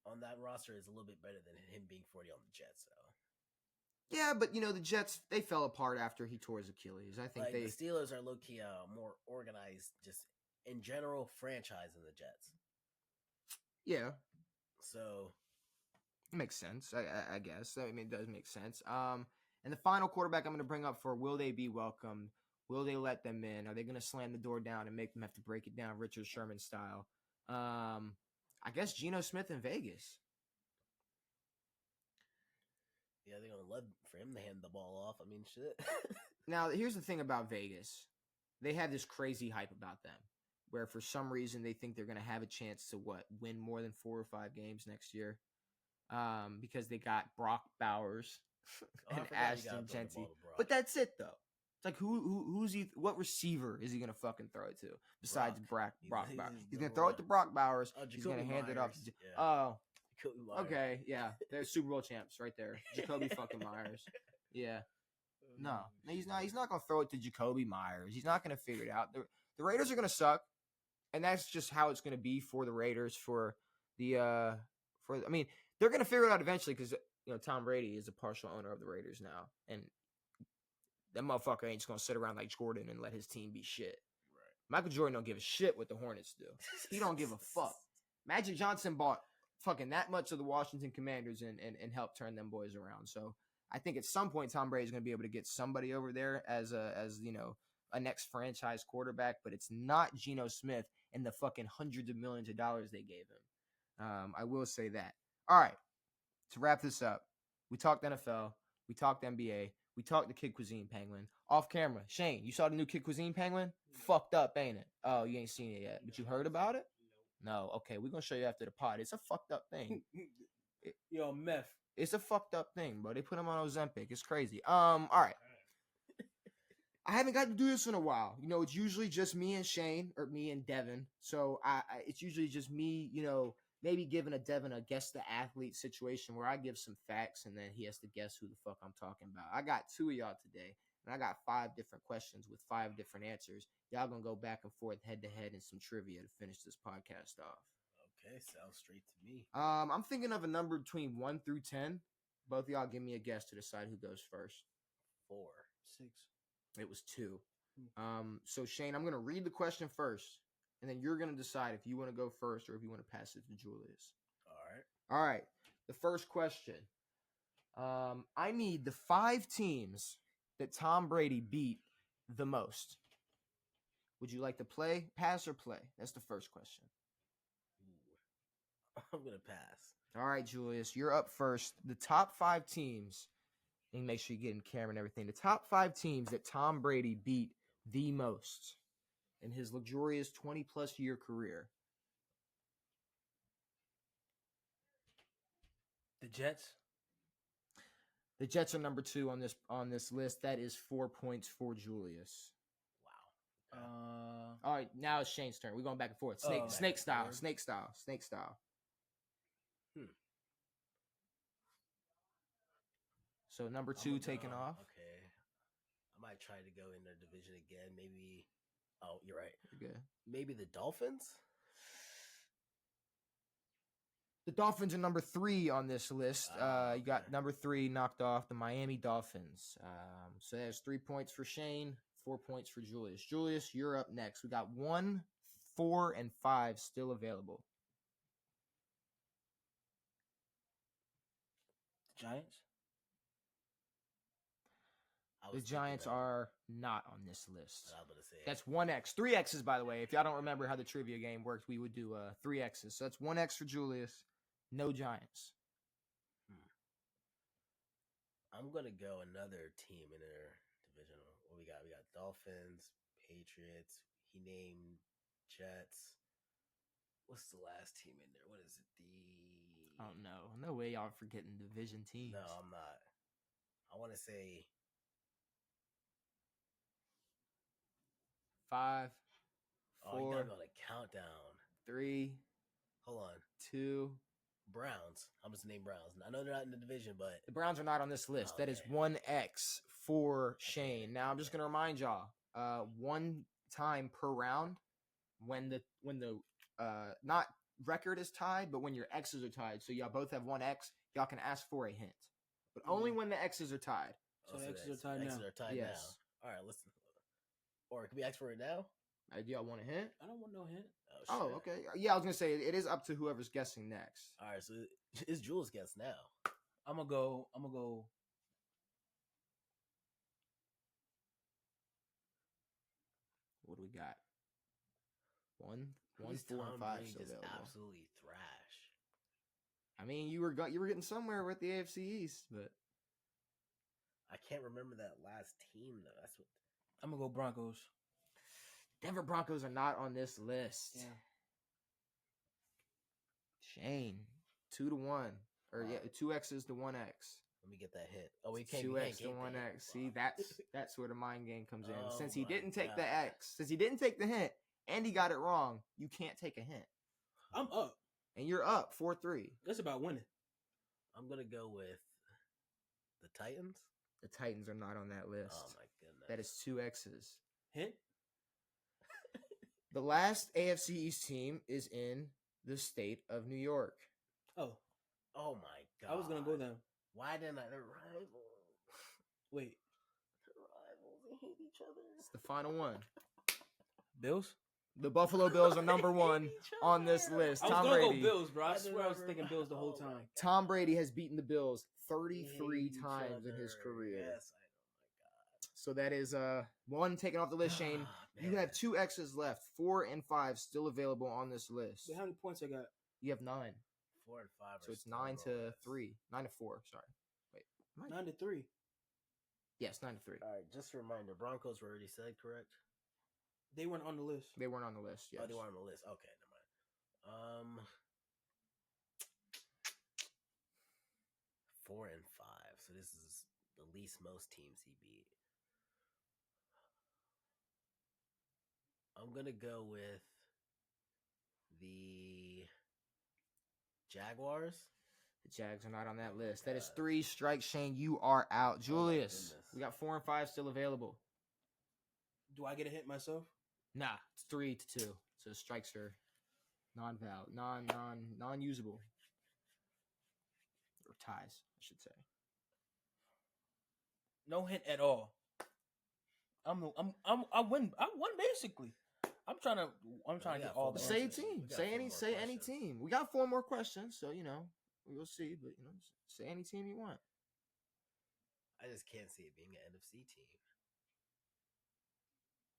on that roster is a little bit better than him being 40 on the Jets, though. Yeah, but the Jets, they fell apart after he tore his Achilles. I think like, the Steelers are low key more organized, just in general, franchise than the Jets. Yeah, so it makes sense. I guess. I mean, it does make sense. And the final quarterback I'm going to bring up for will they be welcomed? Will they let them in? Are they going to slam the door down and make them have to break it down Richard Sherman style? I guess Geno Smith in Vegas. Yeah, they're going to love for him to hand the ball off. I mean, shit. Now, here's the thing about Vegas. They have this crazy hype about them, where for some reason they think they're going to have a chance to win more than 4 or 5 games next year, because they got Brock Bowers and Ashton Genty. But that's it, though. It's like who's he? What receiver is he going to fucking throw it to besides Brock Bowers? He's going to throw it to Brock Bowers. He's going to hand it off to. Yeah. Oh, Myers. okay, yeah, they're Super Bowl champs right there. Jacoby fucking Myers. Yeah. No, he's not. He's not going to throw it to Jacoby Myers. He's not going to figure it out. The Raiders are going to suck, and that's just how it's going to be for the Raiders. I mean, they're going to figure it out eventually because Tom Brady is a partial owner of the Raiders now, and that motherfucker ain't just going to sit around like Jordan and let his team be shit. Right. Michael Jordan don't give a shit what the Hornets do. He don't give a fuck. Magic Johnson bought fucking that much of the Washington Commanders and helped turn them boys around. So I think at some point Tom Brady is going to be able to get somebody over there as a next franchise quarterback, but it's not Geno Smith and the fucking hundreds of millions of dollars they gave him. I will say that. All right, to wrap this up, we talked NFL, we talked NBA, we talked the Kid Cuisine Penguin. Off camera, Shane, you saw the new Kid Cuisine Penguin? Fucked up, ain't it? Oh, you ain't seen it yet, but you heard about it? No, okay, we're going to show you after the pod. It's a fucked up thing. Yo, meth. It's a fucked up thing, bro. They put him on Ozempic. It's crazy. All right. I haven't got to do this in a while. It's usually just me and Shane, or me and Devin. So it's usually just me, maybe giving Devin a guess the athlete situation where I give some facts and then he has to guess who the fuck I'm talking about. I got 2 of y'all today, and I got 5 different questions with 5 different answers. Y'all gonna go back and forth head to head in some trivia to finish this podcast off. Okay, sounds straight to me. I'm thinking of a number between 1 through 10. Both of y'all give me a guess to decide who goes first. 4. 6. It was 2. So Shane, I'm gonna read the question first, and then you're gonna decide if you want to go first or if you want to pass it to Julius. All right. The first question. I need the 5 teams that Tom Brady beat the most. Would you like to pass or play? That's the first question. I'm gonna pass. All right, Julius, you're up first. The top 5 teams, and make sure you get in camera and everything. The top 5 teams that Tom Brady beat the most in his luxurious 20-plus year career. The Jets. The Jets are number 2 on this list. That is 4 points for Julius. Wow. All right, now it's Shane's turn. We're going back and forth. Snake style. So number 2 taken off. Okay. I might try to go in their division again. Maybe. Oh, you're right. Good. Maybe the Dolphins. The Dolphins are number 3 on this list. You got Okay. number 3 knocked off, the Miami Dolphins. So there's 3 points for Shane, 4 points for Julius. Julius, you're up next. We got 1, 4, and 5 still available. Giants. I The was Giants thinking that. are not on this list. I was about to say. That's 1X. 3 X's, by the way. If y'all don't remember how the trivia game worked, we would do 3 X's. So that's 1X for Julius. No Giants. I'm gonna go another team in their division. What we got? We got Dolphins, Patriots. He named Jets. What's the last team in there? What is it? Oh, no. No way y'all forgetting division teams. No, I'm not. I want to say 5, Oh, you 4, gotta go on a countdown. 3, Hold on. 2. Browns. I'm just name Browns. I know they're not in the division, but The Browns are not on this list. That is Okay. 1X for Shane. Now I'm just gonna remind y'all, 1 time per round when the not record is tied, but when your X's are tied. So y'all both have 1X, y'all can ask for a hint. But only when the X's are tied. So the X's are tied now. X's are tied Yes. now. All right, listen. Or can we ask for it now? Do y'all want a hint? I don't want no hint. Oh, shit. okay. Yeah, I was gonna say it is up to whoever's guessing next. All right, so it's Jules' guess now. I'm gonna go. What do we got? 1, Who's 4, and Tom 5 Brady still just available. absolutely thrash. I mean, you were getting somewhere with the AFC East, but I can't remember that last team though. That's what. I'm gonna go Broncos. Denver Broncos are not on this list. Yeah. Shane, 2 to 1, or yeah, 2 X's to 1X. Let me get that hit. Oh, we can't. 2X to 1X. See, that's where the mind game comes in. Oh Since he my didn't take the God. X, since he didn't take the hint, and he got it wrong, you can't take a hint, I'm up. and you're up 4-3. That's about winning. I'm gonna go with the Titans. The Titans are not on that list. Oh my goodness. That is 2 X's. Hint. The last AFC East team is in the state of New York. Oh, Oh my God. I was gonna go there. Why didn't I? They're rivals. Wait, They're rivals. They hate each other. It's the final one. Bills. The Buffalo Bills are number 1 on this list. I was Tom gonna Brady. go Bills, bro. I I swear I was never- thinking Bills the whole Oh my time. God. Tom Brady has beaten the Bills They 33 hate each times in his other. career. Yes, I know. So that is 1 taken off the list, Shane. Ah, You man. have 2 X's left. 4 and 5 still available on this list. Wait, how many points I got? You have 9. 4 and 5. So are it's still 9 on to the list. 3. 9 to 4. Sorry. Wait. am I- 9-3. Yes, 9 to 3. All right, just a reminder: Broncos were already said, correct? They weren't on the list. They weren't on the list. Yes. Oh, they were on the list. Okay, never mind. 4 and 5. So this is the least most teams he beat. I'm gonna go with the Jaguars. The Jags are not on that list. That is God. 3 strikes, Shane. You are out. Julius, goodness. we got 4 and 5 still available. Do I get a hint myself? Nah, it's 3 to 2. So strikes are non-usable. Or ties, I should say. No hint at all. I win basically. I'm trying to we get got all four the more Say a answers. questions. team. We got Say 4 any. more Say any questions. team. We got 4 more questions, so we'll see. But say any team you want. I just can't see it being an NFC team.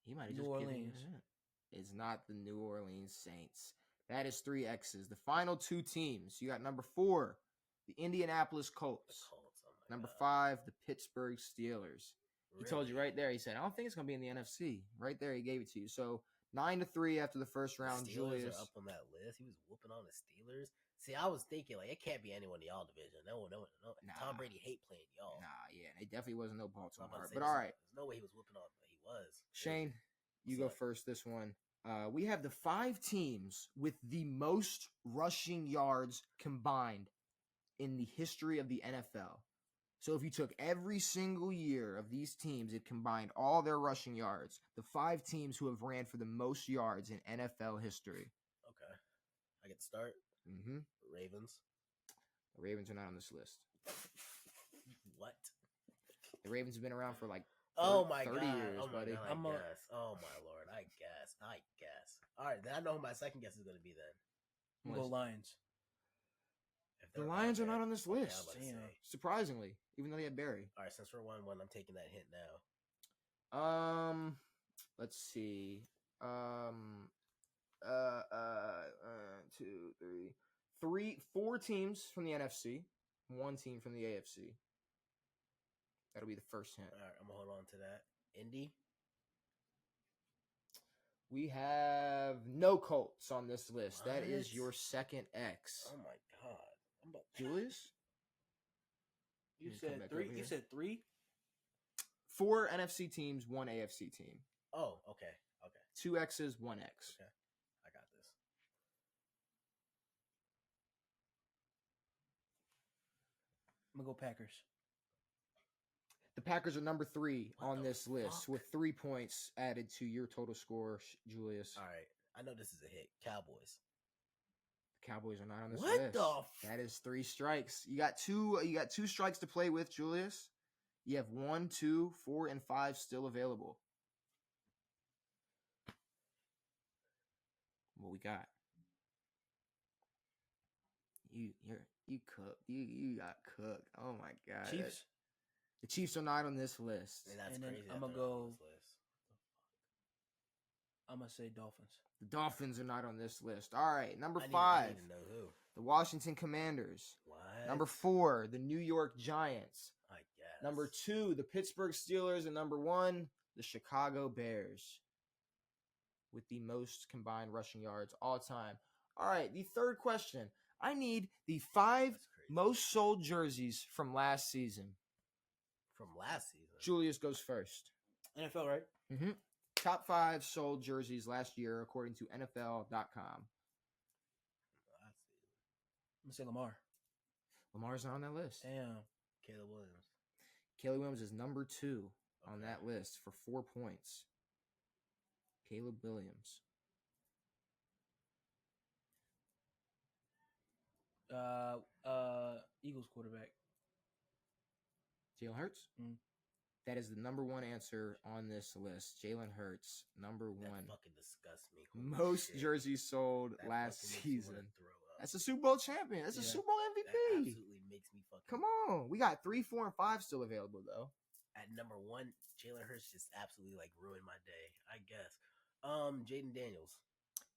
He might have New just given you Orleans. a hint. It's not the New Orleans Saints. That is 3 X's. The final 2 teams. You got number 4, the Indianapolis The Colts. Colts. Oh my Number God. 5, the Pittsburgh Steelers. He told you Really? right there. He said, I don't think it's going to be in the NFC. Right there, he gave it to you. So 9-3 after the first The round. Steelers Julius. are up on that list. He was whooping on the Steelers. See, I was thinking like it can't be anyone in y'all division. No. Nah. Tom Brady hate playing y'all. Nah, yeah. It definitely wasn't no I was Baltimore. about to say, But all right. there's no way he was whooping on, but he was. Shane, you What's go up? first this one. We have the 5 teams with the most rushing yards combined in the history of the NFL. So if you took every single year of these teams, it combined all their rushing yards. The 5 teams who have ran for the most yards in NFL history. Okay, I get to start. Mm-hmm. Ravens. The Ravens are not on this list. What? The Ravens have been around for like Oh my 30 God. years, Oh my buddy. God. I guess. Oh my Lord. I guess. All right, then I know who my second guess is going to be then. I'm gonna go Lions. If The they're Lions are there. not on this Okay, I was list. about to Damn. say. Surprisingly, even though they had Barry. All right, since we're 1-1, I'm taking that hint now. Let's see. 4 teams from the NFC, 1 team from the AFC. That'll be the first hint. All right, I'm going to hold on to that. Indy. We have no Colts on this list. That is What? your second X. Oh my God. I'm about Julius? You Can you come said back 3. over You here? said 3. 4 NFC teams, 1 AFC team. Oh, okay. 2 X's, 1 X. Okay. I got this. I'm gonna go Packers. The Packers are number 3 What on the this list fuck? with 3 points added to your total score, Julius. All right. I know this is a hit. Cowboys. The Cowboys are not on this What list. the That is 3 strikes. You got 2 strikes to play with, Julius. You have 1, 2, 4, and 5 still available. What we got? You cooked. You got cooked. Oh my God. Chiefs. The Chiefs are not on this list. And that's And then crazy. I'ma that they're not on go- this list. I'm gonna say Dolphins. The Dolphins are not on this list. All right, number I 5, need to know who. the Washington Commanders. What? Number 4, the New York Giants. I guess. Number 2, the Pittsburgh Steelers. And number 1, the Chicago Bears. With the most combined rushing yards all time. All right, the third question. I need the 5 That's crazy. most sold jerseys from last season. From last season. Julius goes first. NFL, right? Mm-hmm. Top 5 sold jerseys last year, according to NFL.com. Last season. I'm gonna say Lamar. Lamar's not on that list. Damn. Caleb Williams. Caleb Williams is number 2 on Okay. that list for 4 points. Caleb Williams. Eagles quarterback. Jalen Hurts? Mm. That is the number 1 answer on this list. Jalen Hurts, number 1. That fucking disgusts me. Holy Most shit. jerseys sold That last fucking makes me wanna season. throw up. That's a Super Bowl champion. That's a Yeah. Super Bowl That MVP. absolutely makes me fucking. Come on. We got 3, 4, and 5 still available, though. At number 1, Jalen Hurts just absolutely like ruined my day. I guess. Jaden Daniels.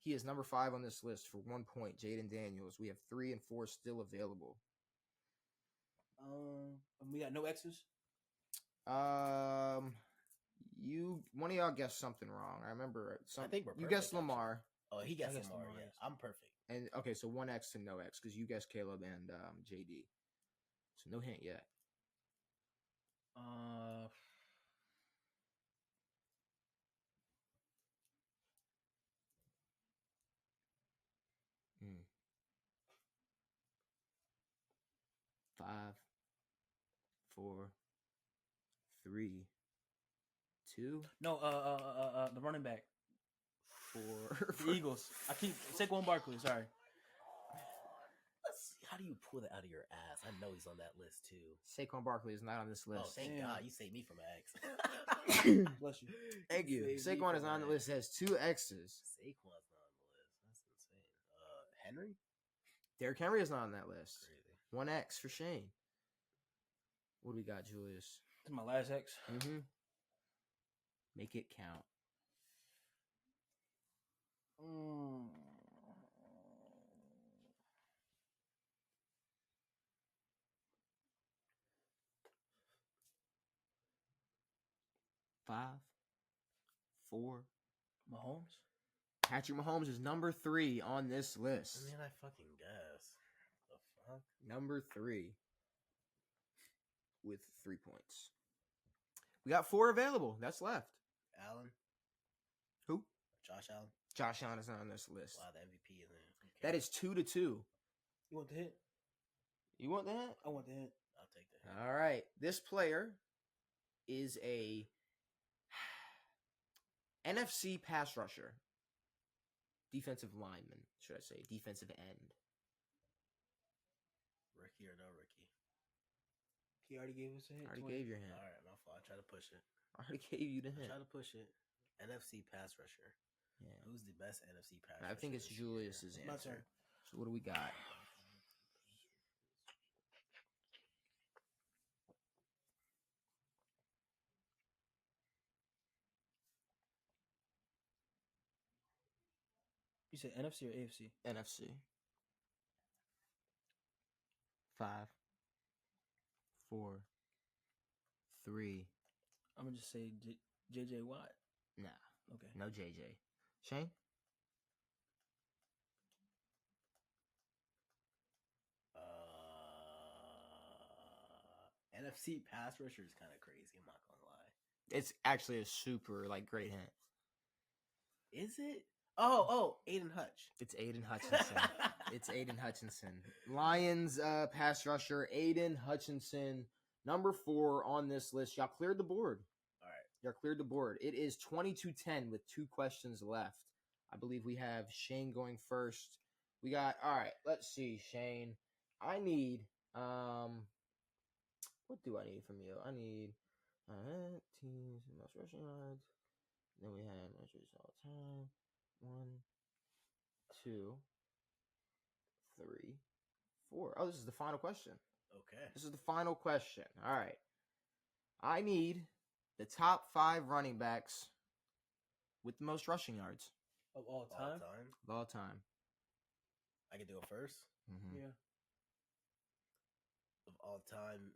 He is number 5 on this list for 1 point. Jaden Daniels. We have 3 and 4 still available. We got no X's. One of y'all guessed something wrong. I remember I think we're you perfect, guessed actually. Lamar, Oh, he gets I guess Lamar. Lamar, Yeah, yes. I'm perfect. and okay, so 1 X to no X because you guessed Caleb and JD. So no hint yet. Mm. 5, 4, 3, 2, No, the running back. 4. The Eagles. I keep Saquon Barkley. Sorry. Let's see. How do you pull that out of your ass? I know he's on that list too. Saquon Barkley is not on this Oh, list. thank Damn. God you saved me from an X. Bless you. Thank you. Saved me Saquon is from not on the an list. It has 2 X's. Saquon's not on the list. That's insane. Henry? Derrick Henry is not on that list. Crazy. 1 X for Shane. What do we got, Julius? This is my last X. Mm-hmm. Make it count. 5, 4. Mahomes. Patrick Mahomes is number 3 on this list. I mean, I fucking guess. The fuck? Number 3 with 3 points. We got 4 available. That's left. Allen? Who? Josh Allen? Josh Allen is not on this list. Wow, the MVP is in it. That is 2-2. You want the hint? You want that? I want the hint. I'll take that. All right. This player is a NFC pass rusher. Defensive lineman, should I say. Defensive end. Rookie or no rookie? He already gave us a hint. I already 20. gave your hint. All right, my fault. I try to push it. I already gave you the hint. Try to push it. NFC pass rusher. Yeah. Who's the best NFC pass rusher? I think it's this Julius's year? My answer. turn. So what do we got? You said NFC or AFC? NFC. 5, 4, 3. I'm gonna just say JJ Watt. Nah, Okay. no JJ. Shane? NFC pass rusher is kind of crazy. I'm not gonna lie. It's actually a super great hint. Is it? Oh, Aiden Hutch. It's Aiden Hutchinson. It's Aiden Hutchinson. Lions pass rusher Aiden Hutchinson, number 4 on this list. Y'all cleared the board. All right. Y'all cleared the board. It is 22-10 with 2 questions left. I believe we have Shane going first. We got, all right, let's see, Shane. I need, what do I need from you? I need teams, most rushing yards. Then we have measures all time. 1, 2, 3, 4. Oh, this is the final question. Okay. This is the final question. All right. I need the top 5 running backs with the most rushing yards Of all All time? time. of all time. I can do it first. Mm-hmm. Yeah. Of all time.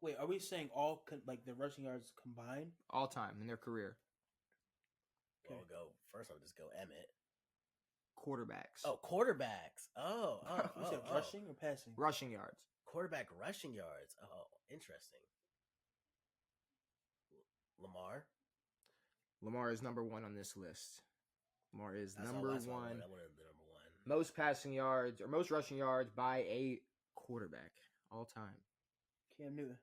Wait, are we saying all the rushing yards combined? All time in their career. Well, I'll go first. I'll just go Emmett. Quarterbacks. Oh, quarterbacks. Oh. You said rushing or passing? Rushing yards. Quarterback rushing yards. Oh, interesting. Lamar. Lamar is number 1 on this list. Lamar is That's number that's 1. That would have been number 1. Most passing yards or most rushing yards by a quarterback all time. Cam Newton.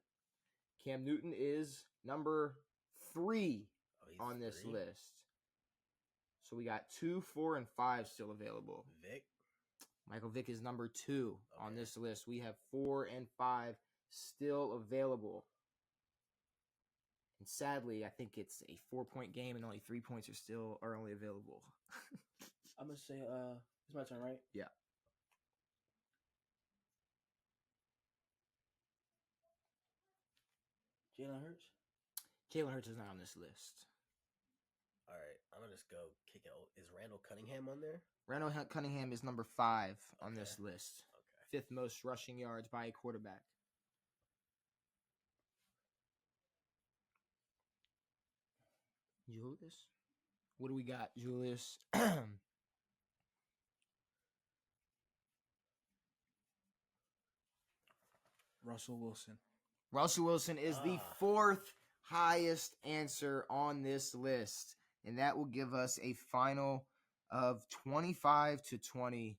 Cam Newton is number 3 Oh, on this 3? list. So we got 2, 4, and 5 still available. Vic. Michael Vick is number 2 on Okay. this list. We have 4 and 5 still available. And sadly, I think it's a 4-point game and only 3 points are only available. I'm gonna say it's my turn, right? Yeah. Jalen Hurts. Jalen Hurts is not on this list. All right. I'm going to just go kick it. Is Randall Cunningham on there? Randall Cunningham is number 5 on Okay. this list. Okay. 5th most rushing yards by a quarterback. Julius? What do we got, Julius? Russell Wilson. Russell Wilson is the 4th highest answer on this list. And that will give us a final of 25-20.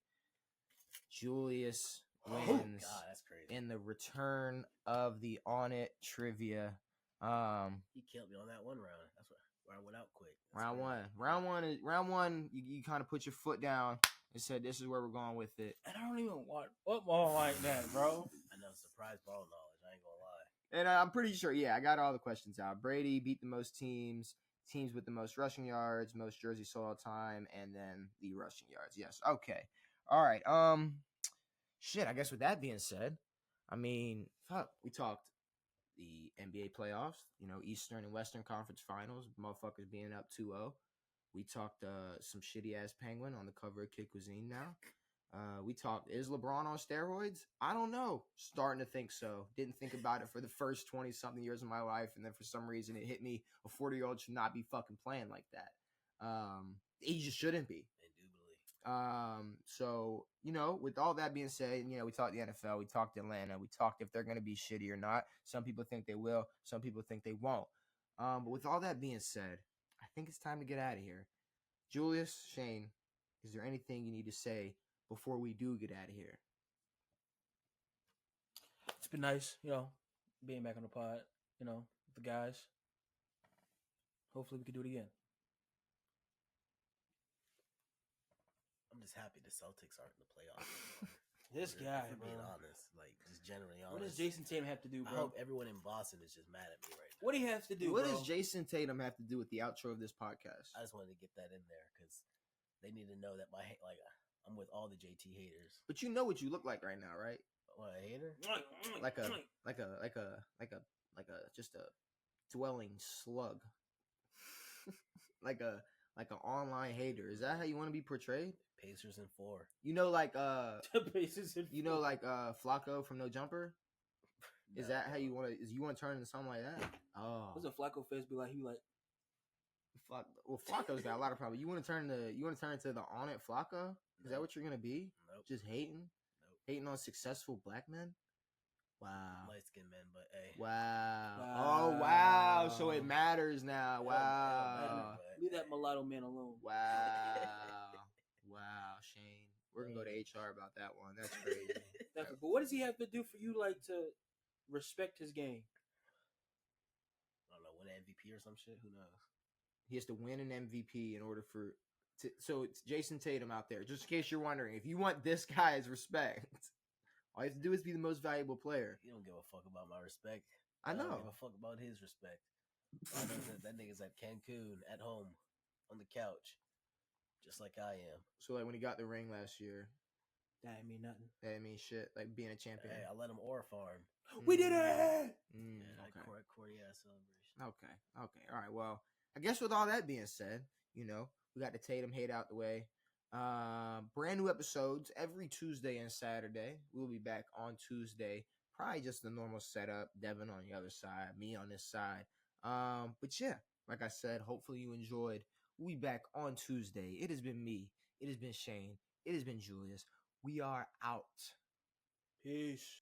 Julius wins God, that's crazy. in the return of the On It trivia. He killed me on that one round. That's where I went out quick. That's Round crazy. one. Round one. You kind of put your foot down and said, "This is where we're going with it." And I don't even watch football like that, bro. I know, surprise ball knowledge. I ain't gonna lie. And I'm pretty sure, yeah, I got all the questions out. Brady beat the most teams with the most rushing yards, most jerseys sold all time, and then the rushing yards. Yes. Okay. All right. Shit. I guess with that being said, I mean, fuck. We talked the NBA playoffs. Eastern and Western Conference Finals. Motherfuckers being up 2-0. We talked some shitty ass Penguin on the cover of Kid Cuisine now. We talked, is LeBron on steroids? I don't know. Starting to think so. Didn't think about it for the first 20-something years of my life, and then for some reason it hit me, a 40-year-old should not be fucking playing like that. He just shouldn't be. Indubitably. So, with all that being said, we talked the NFL, we talked Atlanta, we talked if they're going to be shitty or not. Some people think they will, some people think they won't. But with all that being said, I think it's time to get out of here. Julius, Shane, is there anything you need to say before we do get out of here? It's been nice, being back on the pod, with the guys. Hopefully we can do it again. I'm just happy the Celtics aren't in the playoffs. This guy, for bro. being honest, like just generally honest. What does Jason Tatum have to do, bro? I hope everyone in Boston is just mad at me right now. What do you have to do, What bro? does Jason Tatum have to do with the outro of this podcast? I just wanted to get that in there because they need to know that I'm with all the JT haters. But you know what you look like right now, right? What, a hater? Like a just a dwelling slug. like an online hater. Is that how you want to be portrayed? Pacers in 4. Pacers in 4. Flacco from No Jumper? Is that how you want to? Is you want to turn into something like that? Oh, What's a Flacco face be like? He like, Flacco's got a lot of problems. You want to turn into the on it Flacco? Is that what you're gonna be? Nope. Just hating? Nope. Hating on successful black men? Wow. Light skinned men, but hey. Wow. Oh wow. So it matters now. Wow. leave that mulatto man alone. Wow. Wow, Shane. We're gonna go to HR about that one. That's crazy. Definitely. But what does he have to do for you, to respect his game? I don't know, win an MVP or some shit. Who knows? He has to win an MVP in order so it's Jason Tatum out there. Just in case you're wondering, if you want this guy's respect, all you have to do is be the most valuable player. He don't give a fuck about my respect. I know. I don't give a fuck about his respect. I know that nigga's at Cancun at home on the couch, just like I am. So when he got the ring last year, That ain't mean nothing. that didn't mean shit. Being a champion. Hey, I let him ore farm. We did it! Yeah, Okay. Corey ass celebration. Okay. All right. Well, I guess with all that being said, we got the Tatum hate out the way. Brand new episodes every Tuesday and Saturday. We'll be back on Tuesday. Probably just the normal setup. Devin on the other side, me on this side. But yeah, like I said, hopefully you enjoyed. We'll be back on Tuesday. It has been me. It has been Shane. It has been Julius. We are out. Peace.